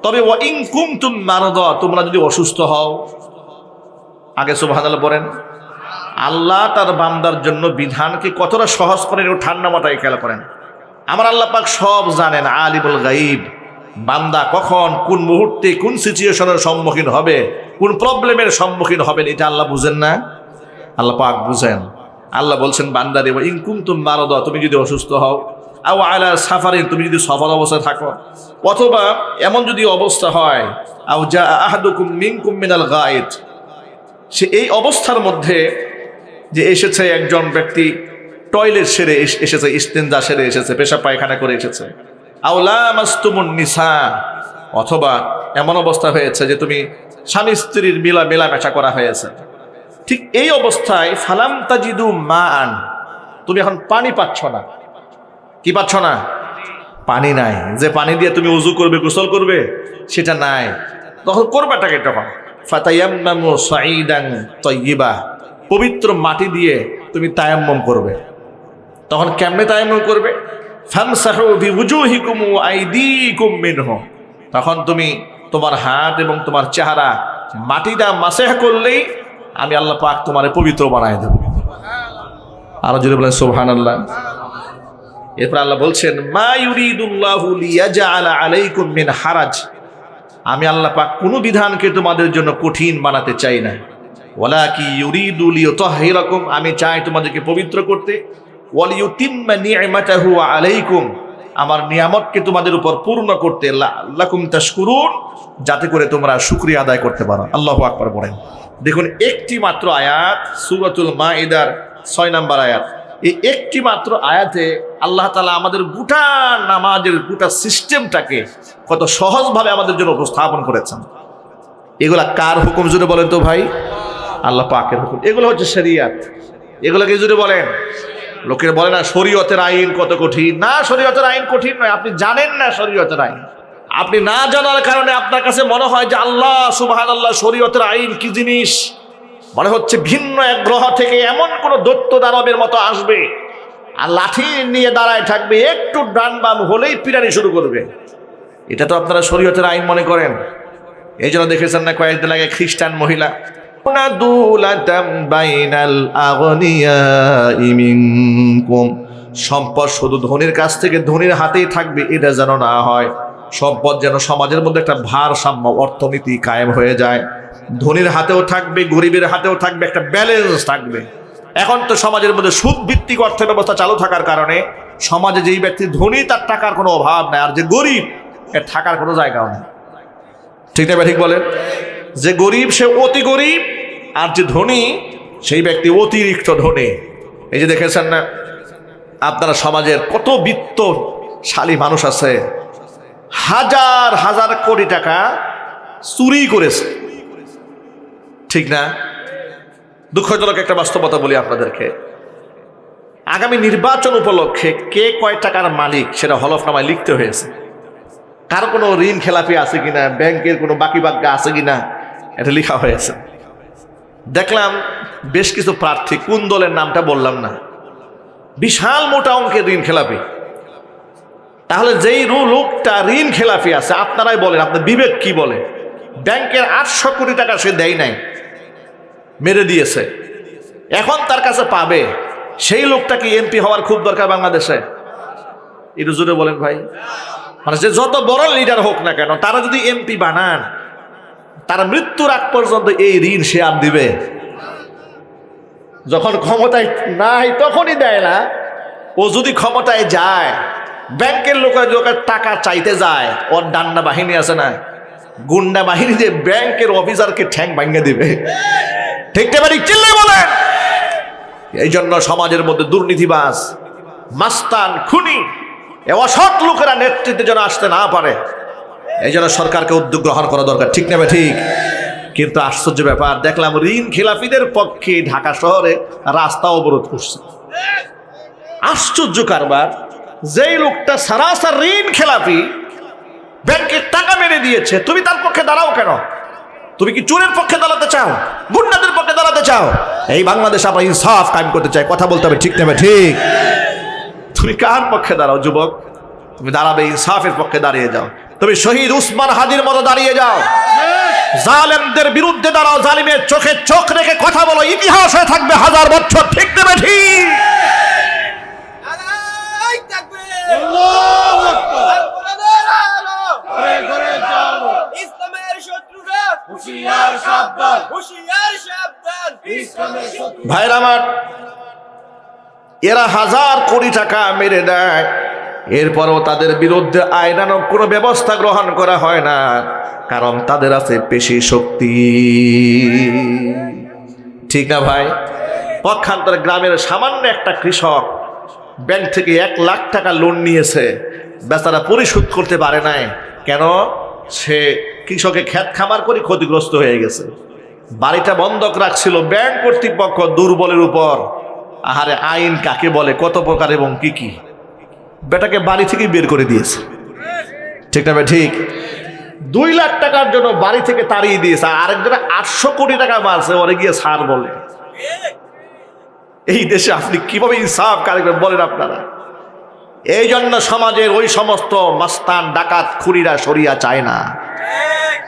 তবে ওয়া ইন কুনতুম মারদা, তোমরা যদি অসুস্থ হও, আগে সুবহানাল্লাহ বলেন। আল্লাহ তার বান্দার জন্য বিধানকে কতটা সহজ করেন ও ঠান্ডা মাথায় খেয়াল করেন। আমার আল্লাহ পাক সব জানেন, আলিমুল গাইব। বান্দা কখন কোন মুহূর্তে কোন সিচুয়েশনের সম্মুখীন হবে, কোন প্রবলেমের সম্মুখীন হবেন, এটা আল্লাহ বুঝেন না? আল্লাহ পাক বুঝেন। আল্লাহ বলছেন বান্দারে, ওয়া ইন কুনতুম মারদা, তুমি যদি অসুস্থ হও, আও আলা সাফারিন, তুমি যদি সফর অবস্থায় থাকো, অথবা এমন যদি অবস্থা হয়, আও জা আহাদুকুম মিনকুম মিনাল গায়েত, সে এই অবস্থার মধ্যে যে এসেছে একজন ব্যক্তি টয়লেট সেরে এসেছে, ইস্তেনজা সেরে এসেছে, পেশাব পায়খানা করে এসেছে, আও লামাস্তুমুন নিসা, অথবা এমন অবস্থা হয়েছে যে তুমি স্বামী স্ত্রীর মেলামেশা করা হয়েছে, ঠিক এই অবস্থায় ফালাম তাজিদু মান, তুমি এখন পানি পাচ্ছ না। কি পাচ্ছ না? পানি নাই, যে পানি দিয়ে তুমি ওযু করবে, গোসল করবে, সেটা নাই। তখন করবাটাকে তখন ফাতায়াম্মামু সাঈদান তাইয়্যিবা, পবিত্র মাটি দিয়ে তুমি তায়াম্মুম করবে। তখন কেমনে তায়াম্মুম করবে? ফামসাহু বিউজুহিকুম ওয়া আইদিকুম মিনহু, তখন তুমি তোমার হাত এবং তোমার চেহারা মাটিটা মাসাহ করলেই আমি আল্লাহ পাক তোমারে পবিত্র বানায় দেব। আরো জোরে বলেন সুবহানাল্লাহ। এরপর আল্লাহ বলছেন, মা ইউরিদুল্লাহু লিয়াজআলা আলাইকুম মিন হারাজ, আমি আল্লাহ পাক কোনো বিধানকে তোমাদের জন্য কঠিন বানাতে চাই না। ওয়ালাকি ইউরিদু লিয়ুতাহহিরাকুম, আমি চাই তোমাদেরকে পবিত্র করতে। ওয়ালিয়ুতিম্মা নি'মাতাহু আলাইকুম, আমার নিয়ামতকে তোমাদের উপর পূর্ণ করতে। লাআল্লাকুম তাশকুরুন, যাতে করে তোমরা শুকরিয়া আদায় করতে পারো। আল্লাহু আকবার বলেন। দেখুন একটি মাত্র আয়াত, সূরাতুল মাইদার 6 নম্বর আয়াত, এই একটি মাত্র আয়াতে আল্লাহ তাআলা আমাদের গোটা নামাজের গোটা সিস্টেমটাকে কত সহজভাবে আমাদের জন্য উপস্থাপন করেছেন। এগুলা কার হুকুম জুড়ে বলেন তো ভাই? আল্লাহ পাকের হুকুম। এগুলো হচ্ছে শরিয়াত। এগুলোকে জুড়ে বলেন। লোকে বলে না শরীয়তের আইন কত কঠিন। না, শরীয়তের আইন কঠিন নয়, আপনি জানেন না শরীয়তের আইন। আপনি না জানার কারণে আপনার কাছে মনে হয় যে আল্লাহ সুবহানাল্লাহ শরীয়তের আইন কি জিনিস, মনে হচ্ছে ভিন্ন এক গ্রহ থেকে এমন কোন দৈত্য দানবের মতো আসবে, আর লাঠি নিয়ে দাঁড়ায় থাকবে, একটু ডান বাম হলেই পিটানি শুরু করবে। এটা তো আপনারা শরীয়তের আইন মনে করেন। এই জন্য দেখেছেন না কয়েকদিন আগে খ্রিস্টান মহিলা সম্পদ শুধু ধনীর কাছ থেকে ধনীর হাতেই থাকবে, এটা যেন না হয়। সম্পদ যেন সমাজের মধ্যে একটা ভারসাম্য অর্থনীতি কায়েম হয়ে যায়। ধনীর হাতেও থাকবে, গরিবের হাতেও থাকবে, একটা ব্যালেন্স থাকবে। এখন তো সমাজের মধ্যে সুদ ভিত্তিক অর্থ ব্যবস্থা চালু থাকার কারণে সমাজে যেই ব্যক্তি ধনী তার টাকার কোনো অভাব নাই, আর যে গরিব এর থাকার কোনো জায়গাও নেই। ঠিক না ঠিক বলেন? যে গরিব সে অতি গরিব, আর যে ধনী সেই ব্যক্তি অতিরিক্ত ধনী। এই যে দেখেছেন না আপনারা সমাজের কত বিত্তশালী মানুষ আছে, হাজার হাজার কোটি টাকা চুরি করেছে, ঠিক না? দুঃখজনক একটা বাস্তবতা বলি আপনাদেরকে, আগামী নির্বাচন উপলক্ষে কে কয় টাকার মালিক সেটা হলফনামায় লিখতে হয়েছে। কারো কোনো ঋণ খেলাপি আছে কিনা, ব্যাংকের কোনো বাকি বাক্যা আছে কিনা, এটা লেখা হয়েছে। দেখলাম বেশ কিছু প্রার্থী, কোন দলের নামটা বললাম না, বিশাল মোটা অঙ্কের ঋণ খেলাপি। তাহলে যেই লোকটা ঋণ খেলাপি আছে, আপনারাই বলেন, আপনার বিবেক কি বলে? ব্যাংকের 800 কোটি টাকা সে দেয় নাই, মেরে দিয়েছে, এখন তার কাছে পাবে। সেই লোকটা কি এমপি হওয়ার খুব দরকার বাংলাদেশে? একটু জোরে বলেন ভাই। মানে যে যত বড় লিডার হোক না কেন, তারা যদি এমপি বানান, তারা মৃত্যুর আগ পর্যন্ত এই ঋণ সে আর দিবে। যখন ক্ষমতায় নাই তখনই দেয় না। ও যদি ক্ষমতায় যায়, ব্যাংকের লোকের টাকা চাইতে যায়, ওর ডান্ডা বাহিনী আছে না, গুন্ডা বাহিনী, যে ব্যাংকের অফিসারকে ঠ্যাং ভাঙিয়ে দিবে। ঠিক না ঠিক চিল্লে বলেন? এই জন্য সমাজের মধ্যে দুর্নীতিবাজ, মাস্তান, খুনি, অসৎ লোকেরা নেতৃত্বে যেন আসতে না পারে, এই জন্য সরকারকে উদ্যোগ গ্রহণ করা দরকার। ঠিক না ঠিক? কিন্তু আশ্চর্য ব্যাপার, দেখলাম ঋণ খেলাপিদের পক্ষে ঢাকা শহরে রাস্তা অবরোধ করছে। আশ্চর্য কারবার, যেই লোকটা সারাসার ঋণ খেলাপি, ব্যাংকের টাকা মেরে দিয়েছে, তুমি তার পক্ষে দাঁড়াও কেন? তুমি কি চোরের পক্ষে দাঁড়াতে চাও, গুন্ডাদের পক্ষে দাঁড়াতে চাও? এই বাংলাদেশে আমরা ইনসাফ কায়েম করতে চাই, কথা বলতে হবে। ঠিক না ঠিক? তুমি কার পক্ষে দাঁড়াও যুবক? তুমি দাঁড়াবে ইনসাফের পক্ষে, দাঁড়িয়ে যাও। তুমি শহীদ উসমান হাদির মতো দাঁড়িয়ে যাও, জালেমদের বিরুদ্ধে দাঁড়াও, জালিমের চোখে চোখ রেখে কথা বলো, ইতিহাস হয়ে থাকবে 1000 বছর। ঠিক না ঠিক? ভাইরা আমার, এরা 1000 কোটি টাকা মেরে দেয়, এরপরও তাদের বিরুদ্ধে আইনানুগ কোনো ব্যবস্থা গ্রহণ করা হয় না, কারণ তাদের আছে পেশি শক্তি। ঠিক না ভাই? পক্ষান্তরে গ্রামের সামান্য একটা কৃষক ব্যাংক থেকে 1 লাখ টাকা লোন নিয়েছে, বেচারা পরিশোধ করতে পারে নাই। কেন? সে কৃষকের ক্ষেত খামার করে ক্ষতিগ্রস্ত হয়ে গেছে, বাড়িটা বন্ধক রাখছিল ব্যাংক কর্তৃপক্ষ দুর্বলের উপর। আহারে, আইন কাকে বলে, কত প্রকার এবং কি কি, বেটাকে বাড়ি থেকেই বের করে দিয়েছে। ঠিক না ঠিক? 2 লাখ টাকার জন্য বাড়ি থেকে তাড়িয়ে দিয়েছে, আরেকজনে 800 কোটি টাকা মারছে, ওরে গিয়ে সার বলে। এই দেশে আপনি কিভাবে ইনসাফ কায়েম বলেন আপনারা? এই জন্য সমাজের ওই সমস্ত মাস্তান, ডাকাত, খুনিরা শরিয়া চায় না।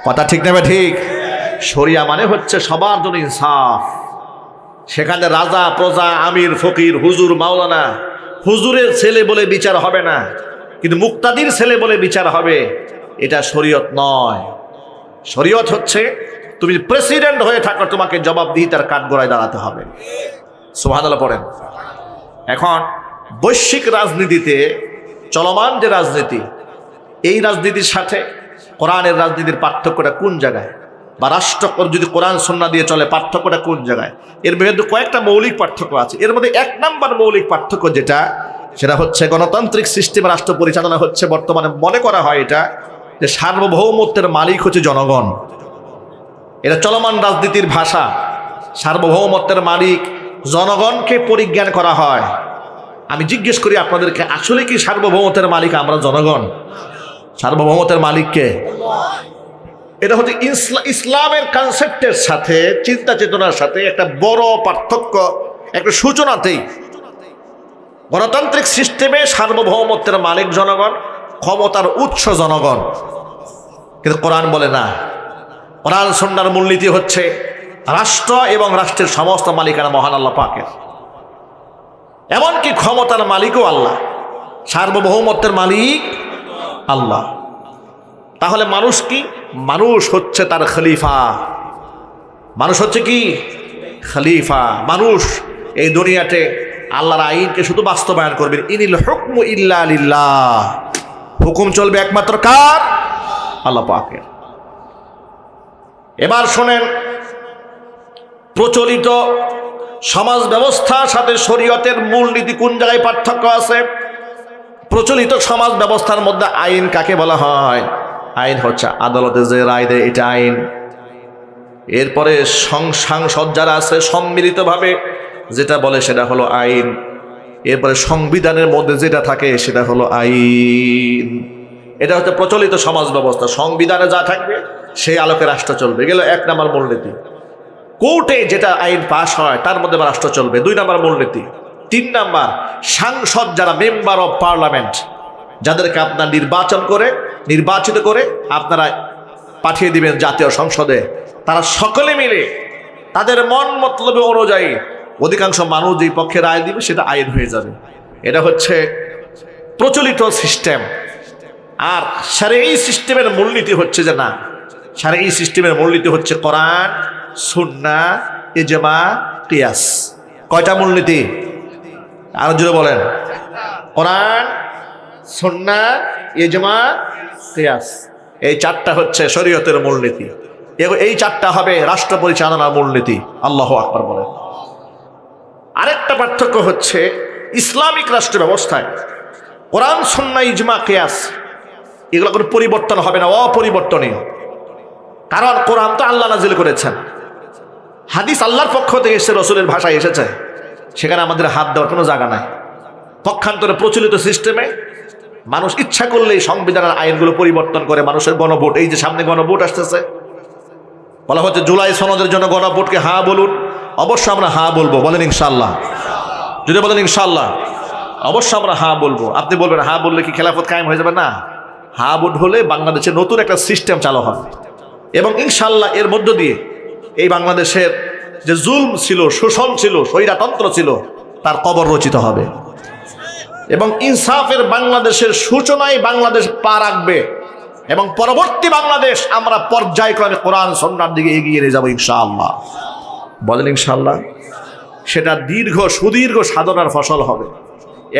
কথা ঠিক না ঠিক? শরিয়া মানে হচ্ছে সবার জন্য ইনসাফ। সেখানে রাজা, প্রজা, আমির, ফকির, হুজুর, মাওলানা, হুজুরের ছেলে বলে বিচার হবে না, কিন্তু মুক্তাদির ছেলে বলে বিচার হবে। এটা শরীয়ত নয়। শরীয়ত হচ্ছে তুমি প্রেসিডেন্ট হয়ে থাকো, তোমাকে জবাবদিহিতার কাঠগড়ায় দাঁড়াতে হবে। সুবহানাল্লাহ পড়েন। এখন বৈশ্বিক রাজনীতিতে চলমান যে রাজনীতি, এই রাজনীতির সাথে কোরআনের রাজনীতির পার্থক্যটা কোন জায়গায়? বা রাষ্ট্র যদি কোরআন সুন্নাহ দিয়ে চলে, পার্থক্যটা কোন জায়গায়? এর মধ্যে কয়েকটা মৌলিক পার্থক্য আছে। এর মধ্যে 1 নম্বর মৌলিক পার্থক্য যেটা, সেটা হচ্ছে গণতান্ত্রিক সিস্টেমে রাষ্ট্র পরিচালনা হচ্ছে বর্তমানে মনে করা হয় এটা যে সার্বভৌমত্বের মালিক হচ্ছে জনগণ। এটা চলমান রাজনীতির ভাষা। সার্বভৌমত্বের মালিক জনগণকে পরিজ্ঞান করা হয়। আমি জিজ্ঞেস করি আপনাদেরকে, আসলে কি সার্বভৌমত্বের মালিক আমরা জনগণ? সার্বভৌমত্বের মালিককে? এটা হচ্ছে ইসলামের কনসেপ্টের সাথে, চিন্তা চেতনার সাথে একটা বড় পার্থক্য, একটা সূচনাতেই। গণতান্ত্রিক সিস্টেমে সার্বভৌমত্বের মালিক জনগণ, ক্ষমতার উৎস জনগণ। কিন্তু কোরআন বলে না। কোরআন সুন্নাহর মূলনীতি হচ্ছে রাষ্ট্র এবং রাষ্ট্রের সমস্ত মালিকানা মহান আল্লাহ পাকের। এমনকি ক্ষমতার মালিকও আল্লাহ, সার্বভৌমত্বের মালিক আল্লাহ। তাহলে মানুষ কি? মানুষ হচ্ছে তার খলিফা। মানুষ হচ্ছে কি? খলিফা। মানুষ এই দুনিয়াতে আল্লাহর আইনকে শুধু বাস্তবায়ন করবেন। ইনিল হুকমু ইল্লা লিল্লাহ, হুকুম চলবে একমাত্র কার? আল্লাহ পাকের। এবার শোনেন, প্রচলিত সমাজ ব্যবস্থার সাথে শরীয়তের মূলনীতি কোন জায়গায় পার্থক্য আছে? প্রচলিত সমাজ ব্যবস্থার মধ্যে আইন কাকে বলা হয়? আইন হচ্ছে আদালতে যে রায় দেয়, এটা আইন। এরপরে সাংসদ যারা আছে সম্মিলিতভাবে যেটা বলে সেটা হলো আইন। এরপরে সংবিধানের মধ্যে যেটা থাকে সেটা হলো আইন। এটা হচ্ছে প্রচলিত সমাজ ব্যবস্থা। সংবিধানে যা থাকবে সেই আলোকে রাষ্ট্র চলবে, গেল 1 নম্বর মূলনীতি। কোর্টে যেটা আইন পাশ হয় তার মধ্যে রাষ্ট্র চলবে, 2 নম্বর মূলনীতি। 3 নম্বর, সাংসদ যারা মেম্বার অফ পার্লামেন্ট, যাদেরকে আপনার নির্বাচিত করে আপনারা পাঠিয়ে দিবেন জাতীয় সংসদে, তারা সকলে মিলে তাদের মন মতলবে অনুযায়ী অধিকাংশ মানুষ যেই পক্ষে রায় দিবে সেটা আইন হয়ে যাবে। এটা হচ্ছে প্রচলিত সিস্টেম। আর শারঈ সিস্টেমের মূলনীতি হচ্ছে যে না, শারঈ সিস্টেমের মূলনীতি হচ্ছে কোরআন, সুন্নাহ, ইজমা, কিয়াস। কয়টা মূলনীতি? আরো জোরে বলেন। কোরআন, সুন্নাহ, ইজমা, কিয়াস। এই 4টা হচ্ছে শরীয়তের মূলনীতি। এই 4টা হবে রাষ্ট্র পরিচালনার মূলনীতি। আল্লাহু আকবার বলেন। আরেকটা পার্থক্য হচ্ছে ইসলামিক রাষ্ট্র ব্যবস্থায় কোরআন, সুন্নাহ, ইজমা, কিয়াস এগুলো কোনো পরিবর্তন হবে না, অপরিবর্তনীয়। কারণ কোরআন তো আল্লাহ নাজিল করেছেন, হাদিস আল্লাহর পক্ষ থেকে এসে রসুলের ভাষায় এসেছে, সেখানে আমাদের হাত দেওয়ার কোনো জায়গা নাই। পক্ষান্তরে প্রচলিত সিস্টেমে মানুষ ইচ্ছা করলেই সংবিধানের আইনগুলো পরিবর্তন করে। মানুষের গণভোট, এই যে সামনে গণভোট আসতেছে, বলা হচ্ছে জুলাই সনদের জন্য গণভোটকে হ্যাঁ বলুন। অবশ্য আমরা হ্যাঁ বলবো, বলেন ইনশাআল্লাহ। যদি বলেন ইনশাআল্লাহ, অবশ্য আমরা হ্যাঁ বলবো। আপনি বলবেন হ্যাঁ বললে কি খেলাফত কায়েম হয়ে যাবে? না, হ্যাঁ ভোট হলে বাংলাদেশে নতুন একটা সিস্টেম চালু হবে এবং ইনশাআল্লাহ এর মধ্য দিয়ে এই বাংলাদেশের যে জুলম ছিল, শোষণ ছিল, স্বৈরতন্ত্র ছিল, তার কবর রচিত হবে এবং ইনসাফের বাংলাদেশের সূচনায় বাংলাদেশ পা রাখবে এবং পরবর্তী বাংলাদেশ আমরা পর্যায়ক্রমে কোরআন সুন্নাহর দিকে এগিয়ে নিয়ে যাবো ইনশাআল্লাহ। বলেন ইনশাআল্লাহ। সেটা সুদীর্ঘ সাধনার ফসল হবে।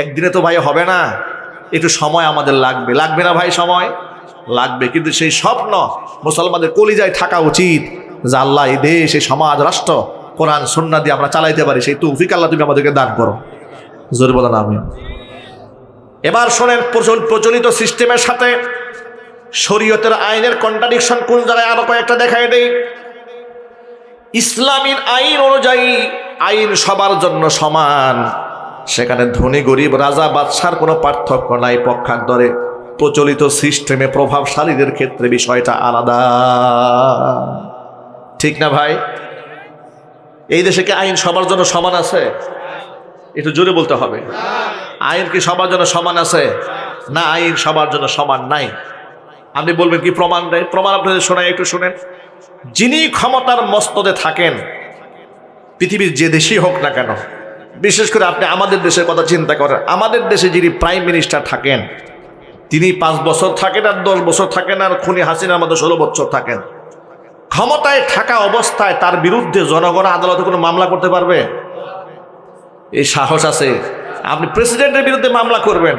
একদিনে তো ভাই হবে না, একটু সময় আমাদের লাগবে। লাগবে না ভাই? সময় লাগবে। কিন্তু সেই স্বপ্ন মুসলমানদের কলিজায় থাকা উচিত যে আল্লাহ এই দেশ, এই সমাজ, রাষ্ট্র কোরআন সুন্নাহ দিয়ে আমরা চালাইতে পারি। সেই তৌফিক আল্লাহ তুমি আমাদেরকে দান করো। জোরে বলেন আমিন। এবার শোনেন, প্রচলিত সিস্টেমের সাথে শরীয়তের আইনের কন্ট্রাডিকশন কোন জায়গায় আরো কয়েকটা দেখাই দেই। ইসলামীর আইন অনুযায়ী আইন সবার জন্য সমান, সেখানে ধনী গরিব, রাজা বাদশার কোনো পার্থক্য নাই পক্ষান্তরে। প্রচলিত সিস্টেমে প্রভাবশালীদের ক্ষেত্রে বিষয়টা আলাদা, ঠিক না ভাই? এই দেশে কি আইন সবার জন্য সমান আছে? একটু জোরে বলতে হবে। আইন কি সবার জন্য সমান আছে? না, আইন সবার জন্য সমান নাই। আপনি বলবেন কি প্রমাণ দেয়? প্রমাণ আপনাদের শোনায়, একটু শুনেন। যিনি ক্ষমতার মস্তদে থাকেন, পৃথিবীর যে দেশেই হোক না কেন, বিশেষ করে আপনি আমাদের দেশের কথা চিন্তা করেন, আমাদের দেশে যিনি প্রাইম মিনিস্টার থাকেন, তিনি 5 বছর থাকেন আর 10 বছর থাকেন আর খুনি হাসিনার মধ্যে 16 বছর থাকেন। ক্ষমতায় থাকা অবস্থায় তার বিরুদ্ধে জনগণ আদালতে কোনো মামলা করতে পারবে? এই সাহস আছে? আপনি প্রেসিডেন্টের বিরুদ্ধে মামলা করবেন,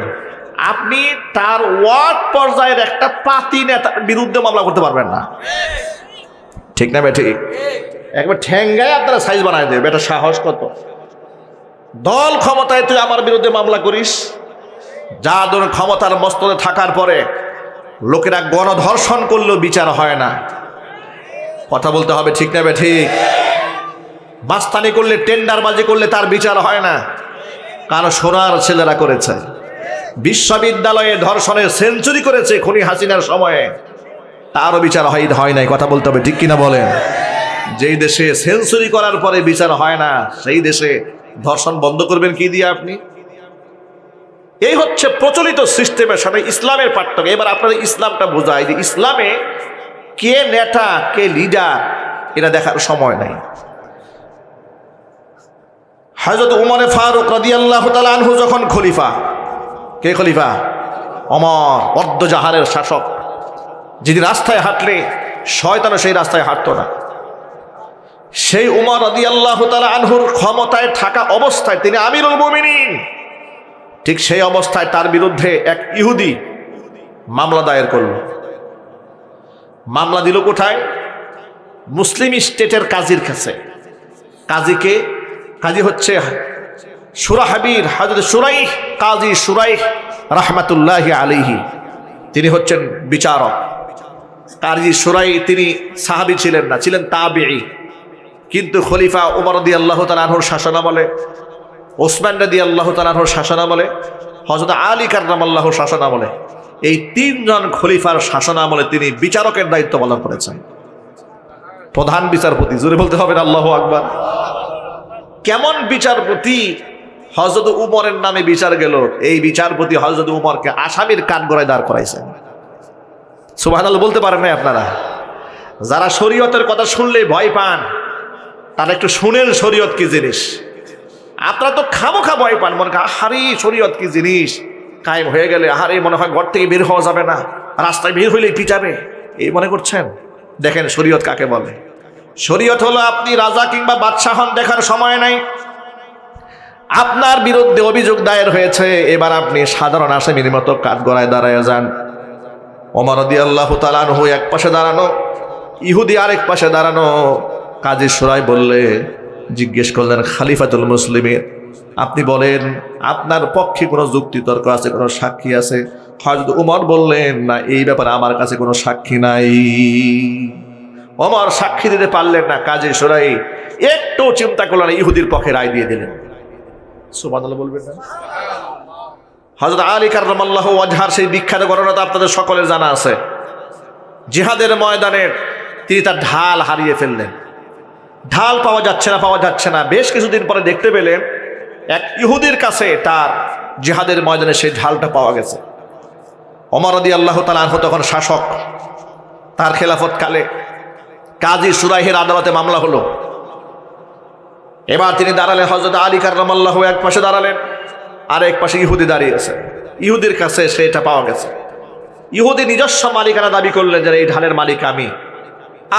আপনি তার ওয়ার্ড পর্যায়ের একটা পাতি নেতার বিরুদ্ধে মামলা করতে পারবেন না, ঠিক না? ঠিক। একবার ঠ্যাঙ্গায় আপনারা সাইজ বানায় দেবে। এটা সাহস কত? দল ক্ষমতায়, তুই আমার বিরুদ্ধে মামলা করিস? যা ধরুন ক্ষমতার মস্তদে থাকার পরে লোকেরা গণধর্ষণ করলেও বিচার হয় না। কথা বলতে হবে, ঠিক না? ঠিক। মাস্তানি করলে, টেন্ডারবাজি করলে তার বিচার হয় না, কারণ সোনার ছেলেরা করেছে। বিশ্ববিদ্যালয়ে ধর্ষণের সেঞ্চুরি করেছে খুনি হাসিনার সময়ে, তারও বিচার হয় নাই। কথা বলতে হবে, ঠিক কিনা বলেন? যেই দেশে সেঞ্চুরি করার পরে বিচার হয় না, সেই দেশে ধর্ষণ বন্ধ করবেন কি দিয়ে আপনি? এই হচ্ছে প্রচলিত সিস্টেমের সাথে ইসলামের পার্থক্য। এবার আপনাদের ইসলামটা বোঝায় যে ইসলামে কে নেতা কে লিডার এটা দেখার সময় নাই। হযরত উমর ফারুক রাদিয়াল্লাহু তাআলা আনহু যখন খলিফা, কে খলিফা? ওমর, অর্ধজাহানের শাসক, যিনি রাস্তায় হাঁটলে শয়তানও সেই রাস্তায় হাঁটতো না। সেই উমর রাদিয়াল্লাহু তাআলা আনহুর ক্ষমতায় থাকা অবস্থায় তিনি আমিরুল মুমিনিন, ঠিক সেই অবস্থায় তার বিরুদ্ধে এক ইহুদি মামলা দায়ের করল। মামলা দিল কোথায়? মুসলিম স্টেটের কাজীর কাছে। কাজীকে? কাজী হচ্ছে সুরাহাবির হযরত শুরাইহ, কাজী শুরাইহ রাহমাতুল্লাহি আলাইহি, তিনি হচ্ছেন বিচারক। কাজী শুরাইহ তিনি সাহাবী ছিলেন না, ছিলেন তাবেঈ। কিন্তু খলিফা উমর রাদিয়াল্লাহু তাআলা আনহুর শাসনামলে, ওসমান রাদিয়াল্লাহু তাআলা আনহুর শাসনামলে, হযরত আলী কাররামাল্লাহুর শাসনামলে, এই তিনজন খলিফার শাসনামলে তিনি বিচারকের দায়িত্ব পালন করেছেন। প্রধান বিচারপতি, জোরে বলতে হবে না আল্লাহু আকবার। কেমন বিচারপতি? হযরত উমরের নামে বিচার গেল, এই বিচারপতি হযরত উমরকে আসামির কাঠগড়ায় দাঁড় করাইছেন। সুবহানাল্লাহ বলতে পারেন না আপনারা? যারা শরীয়তের কথা শুনলে ভয় পান, তারা একটু শুনেন শরীয়ত কি জিনিস। আপনারা তো খামোখা ভয় পান, মনে হয় আহারে শরীয়ত কি জিনিস, কায়েম হয়ে গেলে আহারে মনে হয় ঘর থেকে বের হওয়া যাবে না, রাস্তায় বের হইলেই পিটাবে, এই মনে করছেন। দেখেন শরীয়ত কাকে বলে। শরীয়ত হলো আপনি রাজা কিংবা বাদশাহ হন, দেখার সময় নাই। আপনার বিরুদ্ধে অভিযোগ দায়ের হয়েছে, এবার আপনি সাধারণ আসামির মতো কাঠগড়ায় দাঁড়ায় যান। ওমর রাদিয়াল্লাহু তাআলা আনহু এক পাশে দাঁড়ানো, ইহুদি আরেক পাশে দাঁড়ানো। কাজী শুরাই বললে, জিজ্ঞেস করলেন খলিফাতুল মুসলিমিন, আপনি বলেন আপনার পক্ষে কোনো যুক্তি তর্ক আছে, কোনো সাক্ষী আছে? হযরত উমর বললেন, না, এই ব্যাপারে আমার কাছে কোনো সাক্ষী নাই। ওমর সাক্ষী দিতে পারলেন না। কাজী শুরাই একটু চিন্তা করলেন, ইহুদির পক্ষে রায় দিয়ে দিলেন। সুবহানাল্লাহ বলবেন না? হযরত আলী কাররামাল্লাহু ওয়াজহার সেই বিখ্যাত ঘটনা তো আপনাদের সকলের জানা আছে। জিহাদের ময়দানে তিনি তার ঢাল হারিয়ে ফেললেন। ঢাল পাওয়া যাচ্ছে না। বেশ কিছুদিন পরে দেখতে পেলেন এক ইহুদির কাছে তার জিহাদের ময়দানে সেই ঢালটা পাওয়া গেছে। ওমর রাদিয়াল্লাহু তাআলা আনহু তখন শাসক, তার খেলাফত কালে কাজী শুরাইহের আদালতে মামলা হলো। এবার তিনি দাঁড়ালেন, হযরত আলী কাররামাল্লাহু এক পাশে দাঁড়ালেন, আর এক পাশে ইহুদি দাঁড়িয়ে আছে। ইহুদির কাছে সেটা পাওয়া গেছে। ইহুদি নিজস্ব মালিকানা দাবি করলেন যে এই ঢালের মালিক আমি।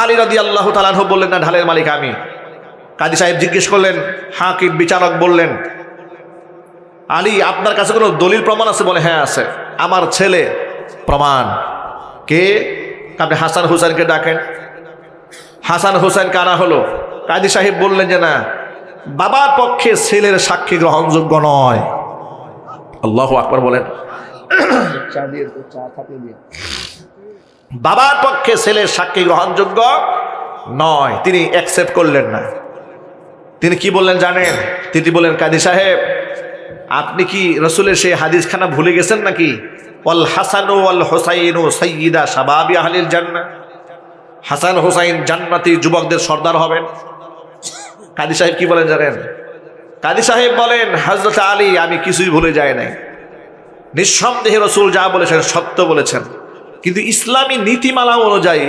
আলী রাদিয়াল্লাহু তাআলা আনহু বললেন, না, ঢালের মালিক আমি। কাজী সাহেব জিজ্ঞেস করলেন, হাকিম বিচারক বললেন, আলী আপনার কাছে কোনো দলিল প্রমাণ আছে? বলে, হ্যাঁ আছে, আমার ছেলে প্রমাণ। কে? আপনি হাসান হুসাইনকে ডাকেন। হাসান হুসাইনকে আনা হলো। কাজী সাহেব বললেন যে না, বাবার পক্ষে ছেলের সাক্ষী গ্রহণযোগ্য নয়। আল্লাহু আকবার বলেন। বাবার পক্ষে ছেলের সাক্ষী গ্রহণযোগ্য নয়, তিনি অ্যাকসেপ্ট করলেন না। তিনি কি বললেন জানেন? তিনি বললেন, কাজী সাহেব আপনি কি রসুলের সেই হাদিসখানা ভুলে গেছেন নাকি? ওয়াল হাসানু ওয়াল হুসাইনু সাইয়্যিদা শাবাবি আহলিল জান্নাহ, হাসান হুসাইন জান্নাতি যুবকদের সর্দার হবেন। কাজী সাহেব কি বলেন জানেন? কাজী সাহেব বলেন, হযরত আলী আমি কিছুই ভুলে যাই নাই। নিঃসন্দেহে রসুল যা বলেছেন সত্য বলেছেন, কিন্তু ইসলামী নীতিমালা অনুযায়ী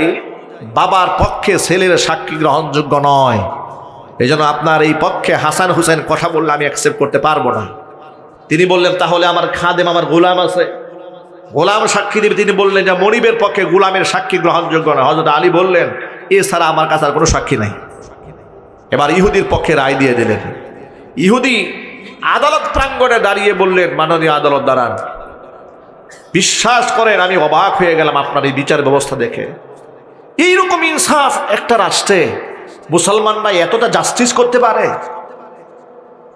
বাবার পক্ষে ছেলের সাক্ষী গ্রহণযোগ্য নয়। এই জন্য আপনার এই পক্ষে হাসান হুসাইন কথা বললে আমি অ্যাকসেপ্ট করতে পারবো না। তিনি বললেন, তাহলে আমার খাদেম, আমার গোলাম আছে, গোলাম সাক্ষী দেবে। তিনি বললেন যে মনিবের পক্ষে গোলামের সাক্ষী গ্রহণযোগ্য না। হযরত আলী বললেন, এছাড়া আমার কাছে আর কোনো সাক্ষী নাই। এবার ইহুদির পক্ষে রায় দিয়ে দিলেন। ইহুদি আদালত প্রাঙ্গণে দাঁড়িয়ে বললেন, মাননীয় আদালত দাঁড়ান, বিশ্বাস করেন আমি অবাক হয়ে গেলাম আপনার এই বিচার ব্যবস্থা দেখে। এইরকম ইনসাফ একটা রাষ্ট্রে মুসলমানরা এতটা জাস্টিস করতে পারে?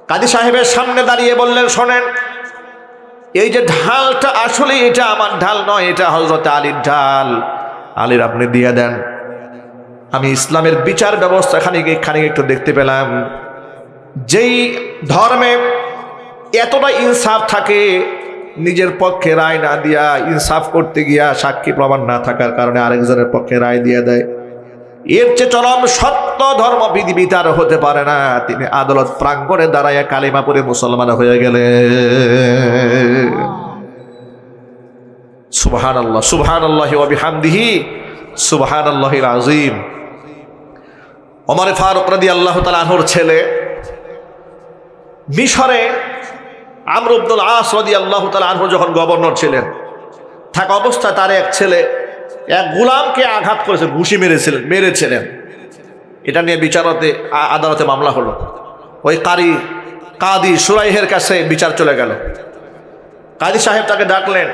কাজী সাহেবের সামনে দাঁড়িয়ে বললেন, শোনেন, এই যে ঢালটা আসলে এটা আমার ঢাল নয়, এটা হযরত আলীর ঢাল। আলীর আপনি দিয়ে দেন। আমি ইসলামের বিচার ব্যবস্থা খানিক একটু দেখতে পেলাম, যেই ধর্মে এতটা ইনসাফ থাকে, নিজের পক্ষে রায় না দিয়া ইনসাফ করতে গিয়া সাক্ষী প্রমাণ না থাকার কারণে আরেকজনের পক্ষে রায় দিয়ে দেয়। এর চেয়ে চরম সত্য ধর্ম পৃথিবীতে আর হতে পারে না। তিনি আদালত প্রাঙ্গণে দাঁড়ায় কালিমা পড়ে মুসলমান হয়ে গেলেন। সুবহানাল্লাহ, সুবহানাল্লাহি ওয়া বিহামদিহি, সুবহানাল্লাহিল আযীম। ওমর ফারুক রাদিয়াল্লাহু তাআলা আনহুর ছেলে মিশরে আমর ইবনুল আস রাদিয়াল্লাহু তাআলা আনহু যখন গভর্নর ছিলেন, থাকা অবস্থায় তার এক ছেলে এক গোলামকে আঘাত করেছে, ঘুষি মেরেছিলেন। এটা নিয়ে আদালতে মামলা হলো। ওই কাদি সুরাইহের কাছে বিচার চলে গেল। কাদি সাহেব তাকে ডাকলেন,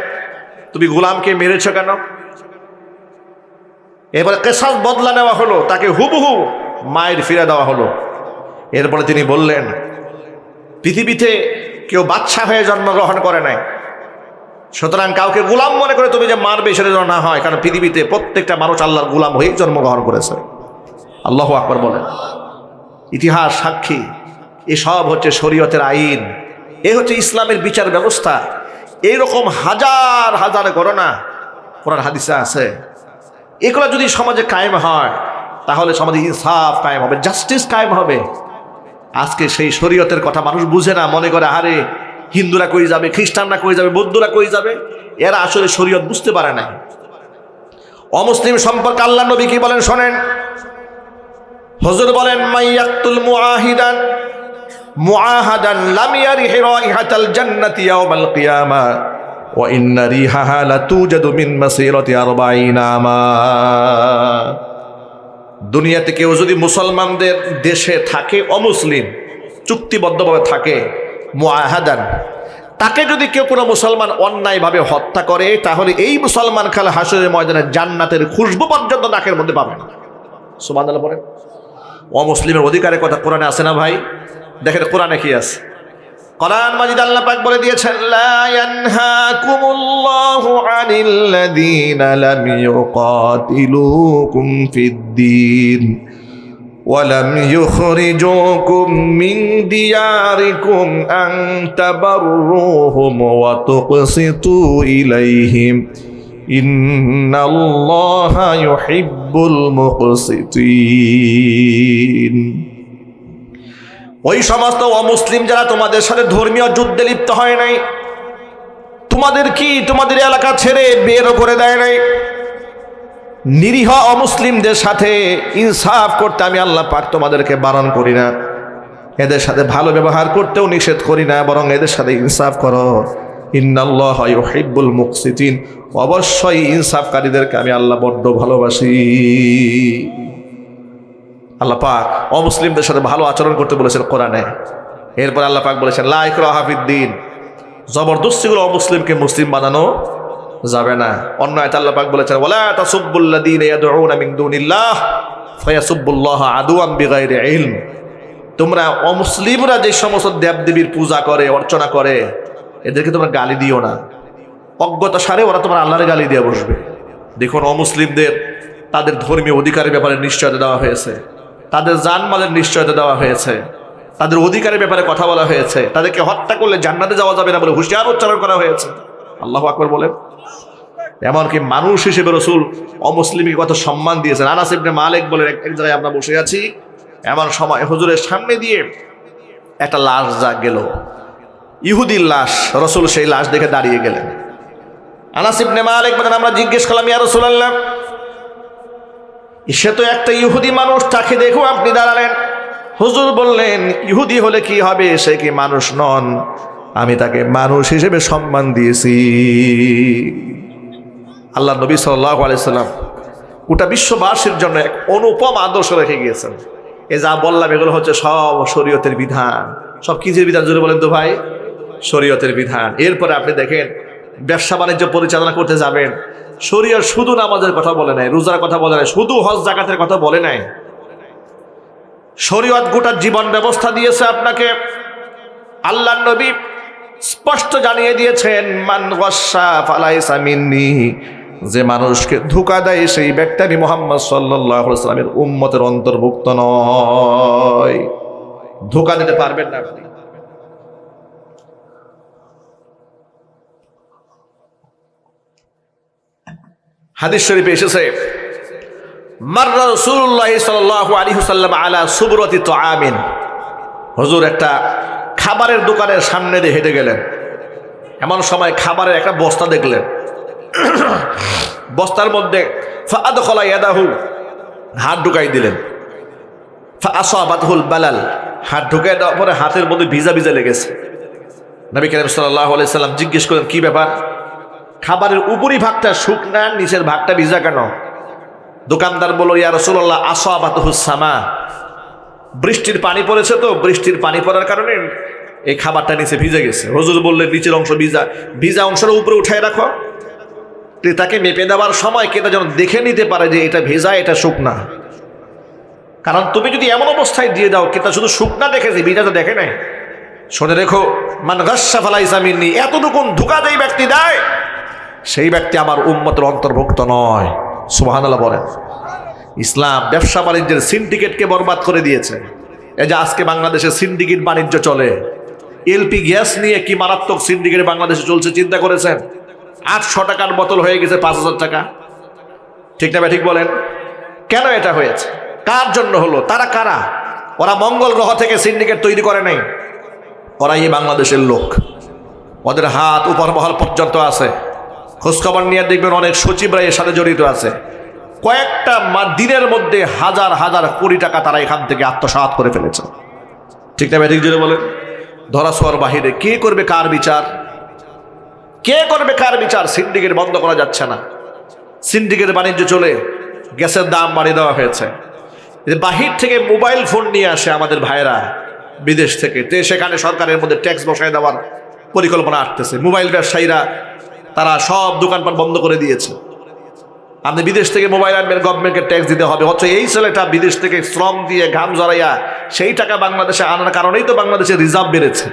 তুমি গোলামকে মেরেছো কেন? এরপরে কেসাস বদলা নেওয়া হলো, তাকে হুবহু মায়ের ফিরে দেওয়া হলো। এরপরে তিনি বললেন, পৃথিবীতে কেউ বাদশা হয়ে জন্মগ্রহণ করে নাই, সুতরাং কাউকে গোলাম মনে করে তুমি যে মারবে সেটা যেন না হয়, কারণ পৃথিবীতে প্রত্যেকটা মানুষ আল্লাহর গোলাম হয়েই জন্মগ্রহণ করেছে। আল্লাহু আকবার বলেন। ইতিহাস সাক্ষী, এসব হচ্ছে শরীয়তের আইন, এ হচ্ছে ইসলামের বিচার ব্যবস্থা। এইরকম হাজার হাজার ঘটনা কোরআন হাদিসে আছে। এগুলো যদি সমাজে কায়েম হয় তাহলে সমাজে ইনসাফ কায়েম হবে, জাস্টিস কায়েম হবে। আজকে সেই শরীয়তের কথা মানুষ বুঝে না, মনে করে আরে হিন্দুরা কই যাবে, খ্রিস্টানরা কই যাবে, বৌদ্ধরা কই যাবে। এরা আসলে শরীয়ত বুঝতে পারে না। অমুসলিম সম্পর্কে আল্লাহ নবী কি বলেন শোনেন। হুজুর বলেন, মাইয়াকতুল মুআহাদান লাম ইয়ারিহ রাইহাতাল জান্নাতি ইয়াওমাল কিয়ামা ওয়া ইন্না রিহাহা লাতুজাদু মিন মাসিরাতি 40 আমা। দুনিয়াতে কেউ যদি মুসলমানদের দেশে থাকে, অমুসলিম চুক্তিবদ্ধভাবে থাকে, মুআহাদান, তাকে যদি কেউ কোনো মুসলমান অন্যায়ভাবে হত্যা করে, তাহলে এই মুসলমান কাল হাসরের ময়দানে জান্নাতের খুশবু পর্যন্ত নাকের মধ্যে পাবে না। সুবহানাল্লাহ বলেন। অমুসলিমের অধিকারের কথা কোরআনে আছে না ভাই? দেখেন কোরআনে কি আছে। কোরআন মাজিদ আল্লাহ পাক বলে দিয়েছেন, লা ইয়ানহাকুমুল্লাহু আনিল্লাযীনা লাম ইউকাতিলুকুম ফিদ-দীন ওয়া লাম ইউখরিজুকুম মিন দিয়ারিকুম আন তাবাররুহুম ওয়া তুকসিতু ইলাইহিম ইন্নাল্লাহা ইউহিব্বুল মুকসিতিন। ওই সমস্ত অমুসলিম যারা তোমাদের সাথে ধর্মীয় যুদ্ধে লিপ্ত হয় নাই, তোমাদের এলাকা ছেড়ে বেরও করে দেয় নাই, নিরীহ অমুসলিমদের সাথে ইনসাফ করতে আমি আল্লাহ পাক তোমাদেরকে বারণ করি না, এদের সাথে ভালো ব্যবহার করতেও নিষেধ করি না, বরং এদের সাথে ইনসাফ করো। ইন্নাল্লাহা ইউহিব্বুল মুকসিতিন, অবশ্যই ইনসাফকারীদেরকে আমি আল্লাহ বড্ড ভালোবাসি। আল্লাহ পাক অমুসলিমদের সাথে ভালো আচরণ করতে বলেছেন কোরআনে। এরপর আল্লাহ পাক বলেছেন, লা ইকরাহা ফিদ-দীন, জবরদস্তিগুলো অমুসলিমকে মুসলিম বানানো যাবে না। অন্য আয়াতে আল্লাহ পাক বলেছেন, ওয়ালা তাসুব্বুল্লাযীনা ইয়াদউনা মিন দুনিল্লাহ ফায়াসুব্বুল্লাহা আদুওয়ান বিগাইরি ইলম। তোমরা অমুসলিমরা যে সমস্ত দেবদেবীর পূজা করে, অর্চনা করে, এদেরকে তোমরা গালি দিও না। অজ্ঞতা সারে ওরা তোমার আল্লাহরে গালি দিয়ে বসবে। দেখুন, অমুসলিমদের তাদের ধর্মীয় অধিকারের ব্যাপারে নিশ্চয়তা দেওয়া হয়েছে, তাদের জানমালের নিশ্চয়তা দেওয়া হয়েছে, তাদের অধিকারের ব্যাপারে কথা বলা হয়েছে, তাদেরকে হত্যা করলে জান্নাতে যাওয়া যাবে না বলে হুঁশিয়ার উচ্চারণ করা হয়েছে। আল্লাহু আকবার বলেন। এমনকি মানুষ হিসেবে রাসূল অমুসলিমকে কত সম্মান দিয়েছেন। আনাস ইবনে মালিক বলেন, এক জায়গায় আমরা বসে আছি, এমন সময় হুজুরের সামনে দিয়ে একটা লাশ গেল, ইহুদির লাশ। রাসূল সেই লাশ দেখে দাঁড়িয়ে গেলেন। আনাস ইবনে মালিক বলেন, আমরা জিজ্ঞেস করলাম, ইয়া রাসূলুল্লাহ, সে তো একটা ইহুদি মানুষ, তাকে দেখো আপনি দাঁড়ালেন। হুজুর বললেন, ইহুদি হলে কি হবে, সে কি মানুষ নন? আমি তাকে মানুষ হিসেবে সম্মান দিয়েছি। আল্লাহ নবী সাল্লাল্লাহু আলাইহি সাল্লাম গোটা বিশ্ববাসীর জন্য এক অনুপম আদর্শ রেখে গিয়েছেন। এ যা বললাম এগুলো হচ্ছে সব শরীয়তের বিধান। সব কিসের বিধান জোরে বলেন তো ভাই? শরীয়তের বিধান। এরপরে আপনি দেখেন, ব্যবসা বাণিজ্য পরিচালনা করতে যাবেন, শরীয়ত শুধু নামাজের কথা বলে নাই, রোজার কথা বলে নাই, শুধু হজ যাকাতের কথা বলে নাই। শরীয়ত গোটা জীবন ব্যবস্থা দিয়েছে আপনাকে। আল্লাহর নবী স্পষ্ট জানিয়ে দিয়েছেন, মান গাশশা ফালাইসা মিন্নি, যে মানুষকে ধোঁকা দেয় সেই ব্যক্তি আমি মুহাম্মদ সাল্লাল্লাহু আলাইহি ওয়াসাল্লামের উম্মতের অন্তর্ভুক্ত নয়। ধোঁকা দিতে পারবেন না আপনি। হাদিস শরীফে এসেছে, মাররা রাসূলুল্লাহ সাল্লাল্লাহু আলাইহি ওয়াসাল্লাম আলা সুবরাতি তুআমিন, হুজুর একটা খাবারের দোকানের সামনে দিয়ে হেঁটে গেলেন। এমন সময় খাবারের একটা বস্তা দেখলেন, বস্তার মধ্যে ফাআদখালা ইয়াদাহু, হাত ঢুকাই দিলেন। ফাআসাবাতহুল বালাল, হাত ঢুকাই দেওয়ার পরে হাতের মধ্যে ভিজা ভিজা লেগেছে। নবী কারীম সাল্লাল্লাহু আলাইহি সাল্লাম জিজ্ঞেস করেন, কি ব্যাপার? খাবারের উপরি ভাগটা শুকনা, নিচের ভাগটা ভিজা কেন? দোকানদার বলল, ইয়া রাসূলুল্লাহ আসাবাতহুস সামা, বৃষ্টির পানি পড়েছে তো, বৃষ্টির পানি পড়ার কারণে এই খাবারটা নিচে ভিজে গেছে। হুজুর বললেন, নিচের অংশ ভিজা, ভিজা অংশের উপরে উঠায় রাখো। ক্রেতাকে মেপে দেওয়ার সময় ক্রেতা যেন দেখে নিতে পারে যে এটা ভেজা, এটা শুকনা। কারণ তুমি যদি এমন অবস্থায় দিয়ে দাও, ক্রেতা শুধু শুকনা দেখেছে, ভিজা তো দেখে নাই। শুনে রেখো, মান গাসসা ফালাইসা মিন্নি, এতটুকুন ধোঁকা যেই ব্যক্তি দেয় সেই ব্যক্তি আমার উম্মতের অন্তর্ভুক্ত নয়। সুবহানাল্লাহ বলেন। ইসলাম ব্যবসা বাণিজ্যের সিন্ডিকেটকে বরবাদ করে দিয়েছে। এই যে আজকে বাংলাদেশে সিন্ডিকেট বাণিজ্য চলে, এলপি গ্যাস নিয়ে কি মারাত্মক সিন্ডিকেট বাংলাদেশে চলছে চিন্তা করেছেন? 800 টাকার বোতল হয়ে গেছে 5000 টাকা। ঠিক না ঠিক বলেন? কেন এটা হয়েছে? কার জন্য হলো? তারা কারা? ওরা মঙ্গল গ্রহ থেকে সিন্ডিকেট তৈরি করে নাই, ওরা এই বাংলাদেশের লোক। ওদের হাত উপর মহল পর্যন্ত আছে। খোঁজখবর নিয়ে দেখবেন অনেক সচিবরা এর সাথে জড়িত আছে। কয়েকটা দিনের মধ্যে হাজার হাজার কোটি টাকা তারা এখান থেকে আত্মসাৎ করে ফেলেছে। ঠিক না ঠিক জোরে বলেন? ধরাছোঁয়ার বাহিরে কে করবে কার বিচার? কে করবে কার বিচার? সিন্ডিকেট বন্ধ করা যাচ্ছে না। সিন্ডিকেট বাণিজ্য চলে, গ্যাসের দাম বাড়িয়ে দেওয়া হয়েছে। বাহির থেকে মোবাইল ফোন নিয়ে আসে আমাদের ভাইরা বিদেশ থেকে, সেখানে সরকারের মধ্যে ট্যাক্স বসায় দেওয়ার পরিকল্পনা আসতেছে। মোবাইল ব্যবসায়ীরা তারা সব দোকানপাট বন্ধ করে দিয়েছে। আপনি বিদেশ থেকে মোবাইল আনবেন, গভর্নমেন্টকে ট্যাক্স দিতে হবে। অথচ এই ছেলেটা বিদেশ থেকে শ্রম দিয়ে ঘাম জড়াইয়া সেই টাকা বাংলাদেশে আনার কারণেই তো বাংলাদেশের রিজার্ভ বেড়েছে।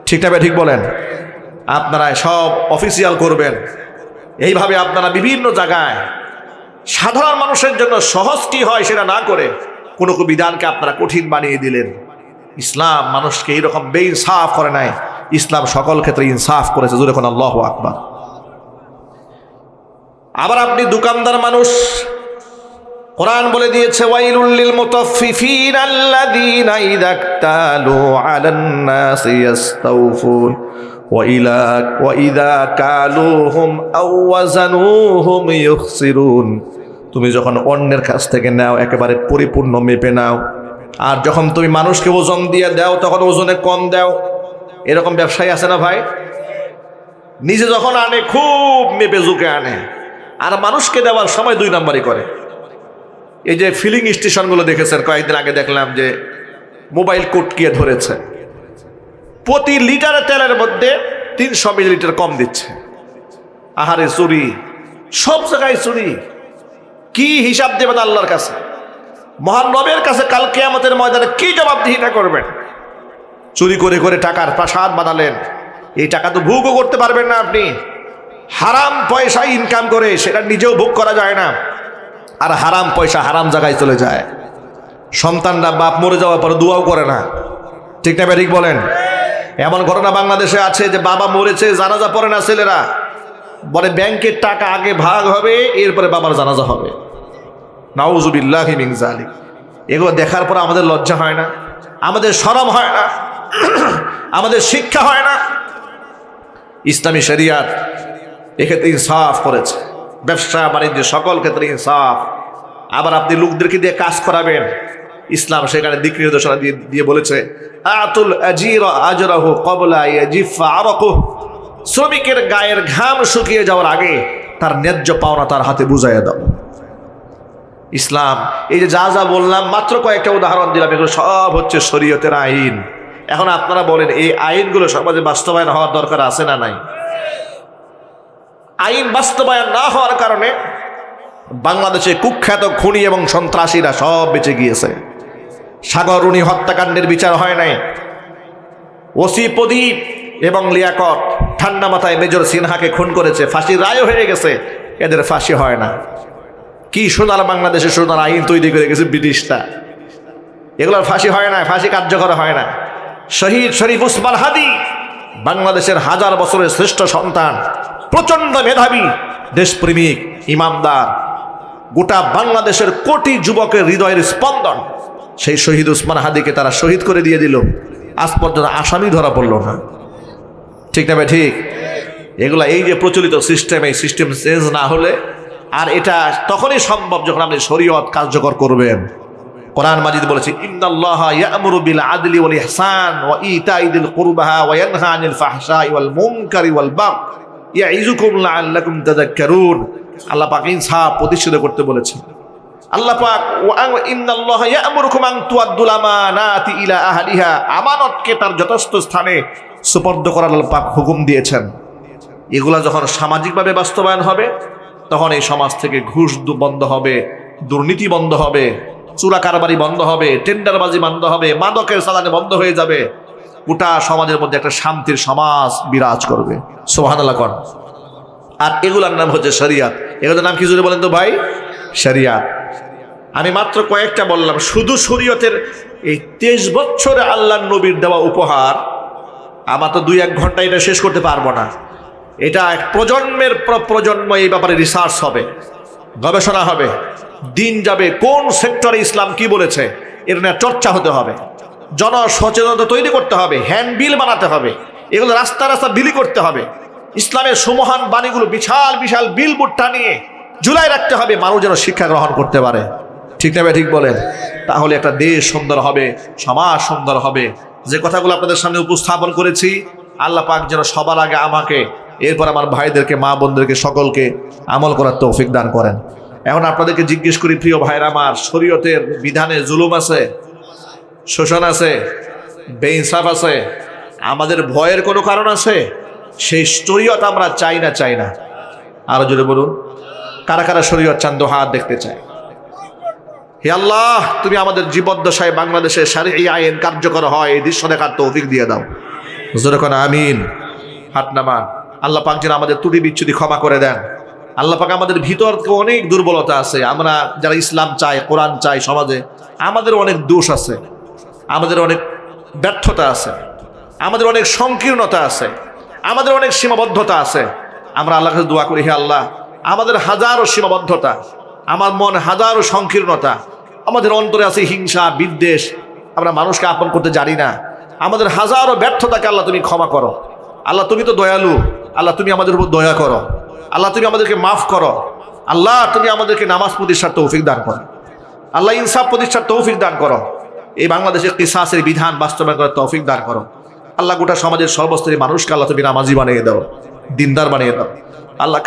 ঠিক না ঠিক বলেন? আপনারা সব অফিসিয়াল করবেন। এইভাবে আপনারা বিভিন্ন জায়গায় সাধারণ মানুষের জন্য সহজ কি হয় সেটা না করে কোনো বিধানকে আপনারা কঠিন বানিয়ে দিলেন। ইসলাম মানুষকে এইরকম বেইনসাফ করে নাই, ইসলাম সকল ক্ষেত্রে ইনসাফ করেছে। জোরে কোন আল্লাহু আকবার। আবার আপনি দোকানদার মানুষ, কোরআন বলে দিয়েছে, ওয়াইলুল লিল মুতাফফিফিন আল্লাযীনা ইযা ইকতালু আলান নাসি ইস্তাওফুন ওয়া ইযা কালুহুম আও ওয়াজানুহুম ইউখসিরুন। তুমি যখন অন্যের কাছ থেকে নাও একেবারে পরিপূর্ণ মেপে নাও, আর যখন তুমি মানুষকে ওজন দিয়ে দাও তখন ওজনে কম দাও। এরকম ব্যবসায়ী আছে না ভাই? নিজে যখন আনে খুব মেপে ঝুঁকে আনে, আর মানুষকে দেওয়ার সময় 2 নম্বরই করে। এই যে ফিলিং স্টেশনগুলো দেখেছেন, কয়েকদিন আগে দেখলাম যে মোবাইল কোটকিয়ে ধরেছে, প্রতি লিটারে তেলের মধ্যে 300 মিলিলিটার কম দিচ্ছে। আহারে চুরি, সব জায়গায় চুরি। কি হিসাব দেবেন আল্লাহর কাছে? মহান রবের কাছে কাল কিয়ামতের ময়দানে কি জবাবদিহিতা করবেন? চুরি করে করে টাকার প্রাসাদ বানালেন, এই টাকা তো ভোগও করতে পারবেন না আপনি। হারাম পয়সা ইনকাম করে সেটা নিজেও ভোগ করা যায় না, আর হারাম পয়সা হারাম জায়গায় চলে যায়। সন্তানরা বাপ মরে যাওয়ার পরে দোয়াও করে না। ঠিক না ঠিক বলেন? এমন ঘটনা বাংলাদেশে আছে যে বাবা মরেছে, জানাজা পড়ে না ছেলেরা, বলে ব্যাংকের টাকা আগে ভাগ হবে, এরপরে বাবার জানাজা হবে। নাউযুবিল্লাহি মিন যালিক। এগুলো দেখার পর আমাদের লজ্জা হয় না? আমাদের শরম হয় না? আমাদের শিক্ষা হয় না? ইসলামী শরিয়াত এক্ষেত্রে ইনসাফ করেছে, ব্যবসা বাণিজ্য সকল ক্ষেত্রে ইনসাফ। আবার আপনি লোকদেরকে দিয়ে কাজ করাবেন, ইসলাম সেখানে দিক নির্দেশনা দিয়ে বলেছে, আতুল আজির আজরাহু ক্বাবলা ইয়াজিফা আরাকুহু। শ্রমিকের গায়ের ঘাম শুকিয়ে যাওয়ার আগে তার ন্যায্য পাওনা তার হাতে বুঝাইয়া দাও। ইসলাম এই যে যা যা বললাম, মাত্র কয়েকটা উদাহরণ দিলাম, এগুলো সব হচ্ছে শরীয়তের আইন। এখন আপনারা বলেন, এই আইনগুলো সমাজে বাস্তবায়ন হওয়ার দরকার আছে না নাই? আইন বাস্তবায়ন না হওয়ার কারণে বাংলাদেশে কুখ্যাত খুনি এবং সন্ত্রাসীরা সব বেঁচে গিয়েছে। সাগররুনি হত্যাকাণ্ডের বিচার হয় নাই। ওসি প্রদীপ এবং লিয়াকত ঠান্ডা মাথায় মেজর সিনহাকে খুন করেছে, ফাঁসির রায়ও হয়ে গেছে, এদের ফাঁসি হয় না। কি সোনার বাংলাদেশে সোনার আইন তৈরি করে গেছে ব্রিটিশরা, এগুলোর ফাঁসি হয় না, ফাঁসি কার্যকর হয় না। শহীদ শরীফ উসমান হাদি বাংলাদেশের 1000 বছরের শ্রেষ্ঠ সন্তান, প্রচন্ড মেধাবী, দেশপ্রেমিক, ইমানদার, গোটা বাংলাদেশের কোটি যুবকের হৃদয়ের স্পন্দন। সেই শহীদ উসমান হাদিকে তারা শহীদ করে দিয়ে দিল, আজ পর্যন্ত আসামি ধরা পড়লো না। ঠিক না ভাই? ঠিক। এগুলা এই যে প্রচলিত সিস্টেম, এই সিস্টেম চেঞ্জ না হলে, আর এটা তখনই সম্ভব যখন আপনি শরীয়ত কার্যকর করবেন। কোরআন মাজিদ বলেছে, ইন্নাল্লাহা ইয়া'মুরু বিল আদলি ওয়াল ইহসান ওয়া ইতাই যিল কুরবা ওয়া ইয়ানহা আনিল ফাহশাই ওয়াল মুনকারি ওয়াল বাগই ইয়াইযুকুম লাআল্লাকুম তাযাক্কারুন। আল্লাহ পাক ইনসাফ প্রতিষ্ঠিত করতে বলেছেন। আল্লাহ পাক ইন্নাল্লাহা ইয়া'মুরুকুম আন তুআদ্দুল আমানাতি ইলা আহলিহা, আমানতকে তার যথার্থ স্থানে সুপর্দ করার আল্লাহ পাক হুকুম দিয়েছেন। এগুলা যখন সামাজিকভাবে বাস্তবায়ন হবে, তখন এই সমাজ থেকে ঘুষ বন্ধ হবে, দুর্নীতি বন্ধ হবে, চোরা কারবারি বন্ধ হবে, টেন্ডারবাজি বন্ধ হবে, মাদকের চালানি বন্ধ হয়ে যাবে। গোটা সমাজের মধ্যে একটা শান্তির সমাজ বিরাজ করবে। সুবহানাল্লাহ কোন। আর এগুলার নাম হচ্ছে শরিয়াত। এগুলোর নাম কি জোরে বলেন তো ভাই? শরিয়াত। আমি মাত্র কয়েকটা বললাম। শুধু শরীয়তের এই 23 বছরে আল্লাহর নবীর দেওয়া উপহার, আমার তো 2-1 ঘন্টা এটা শেষ করতে পারবো না। এটা এক প্রজন্মের পর প্রজন্ম এই ব্যাপারে রিসার্চ হবে, গবেষণা হবে, দিন যাবে। কোন সেক্টরে ইসলাম কি বলেছে এর নিয়ে চর্চা হতে হবে, জনসচেতনতা তৈরি করতে হবে, হ্যান্ডবিল বানাতে হবে, এগুলো রাস্তা রাস্তা বিলি করতে হবে। ইসলামের সুমহান বাণীগুলো বিশাল বিশাল বিলবোর্ড টানিয়ে ঝুলাই রাখতে হবে, মানুষ যেন শিক্ষা গ্রহণ করতে পারে। ঠিক না ভাই? ঠিক বলেন। তাহলে একটা দেশ সুন্দর হবে, সমাজ সুন্দর হবে। যে কথাগুলো আপনাদের সামনে উপস্থাপন করেছি, আল্লাহ পাক যেন সবার আগে আমাকে, এরপর আমার ভাইদেরকে, মা বোনদেরকে সকলকে আমল করার তৌফিক দান করেন। এখন আপনাদেরকে জিজ্ঞেস করি, প্রিয় ভাইরা আমার, শরীয়তের বিধানে জুলুম আছে, শোষণ আছে, বেইনসাফ আছে, আমাদের ভয়ের কোনো কারণ আছে? সেই শরীয়ত আমরা চাই না? চাই না? আরো জোরে বলুন, কারা কারা শরীয়ত চান? দো হাত দেখতে চাই। হে আল্লাহ, তুমি আমাদের জীবদ্দশায় বাংলাদেশে শারঈ আইন কার্যকর হয় এই দৃশ্য দেখার তৌফিক দিয়ে দাও। জোরে কোন আমিন। হাত নামান। আল্লাহ পাক যেন আমাদের ত্রুটি বিচ্ছুতি ক্ষমা করে দেন। আল্লাহ পাক আমাদের ভিতর অনেক দুর্বলতা আছে। আমরা যারা ইসলাম চাই, কোরআন চাই, সমাজে আমাদের অনেক দোষ আছে, আমাদের অনেক ব্যর্থতা আছে, আমাদের অনেক সংকীর্ণতা আছে, আমাদের অনেক সীমাবদ্ধতা আছে। আমরা আল্লাহর কাছে দোয়া করি, হে আল্লাহ, আমাদের হাজারো সীমাবদ্ধতা, আমার মন হাজারো সংকীর্ণতা, আমাদের অন্তরে আছে হিংসা, বিদ্বেষ, আমরা মানুষকে আপন করতে জানি না, আমাদের হাজারো ব্যর্থতাকে আল্লাহ তুমি ক্ষমা করো। আল্লাহ তুমি তো দয়ালু, আল্লাহ তুমি আমাদের উপর দয়া করো। আল্লাহ তুমি আমাদেরকে মাফ করো। আল্লাহ তুমি আমাদেরকে নামাজ প্রতিষ্ঠার তৌফিক দান করো। আল্লাহ ইনসাফ প্রতিষ্ঠার তৌফিক দান করো। এই বাংলাদেশের কিসাসের বিধান বাস্তবায়ন করার তৌফিক দান করো। আল্লাহ গোটা সমাজের সর্বস্তরের মানুষকে আল্লাহ তুমি নামাজি বানিয়ে দাও, দিনদার বানিয়ে দাও। আল্লাহ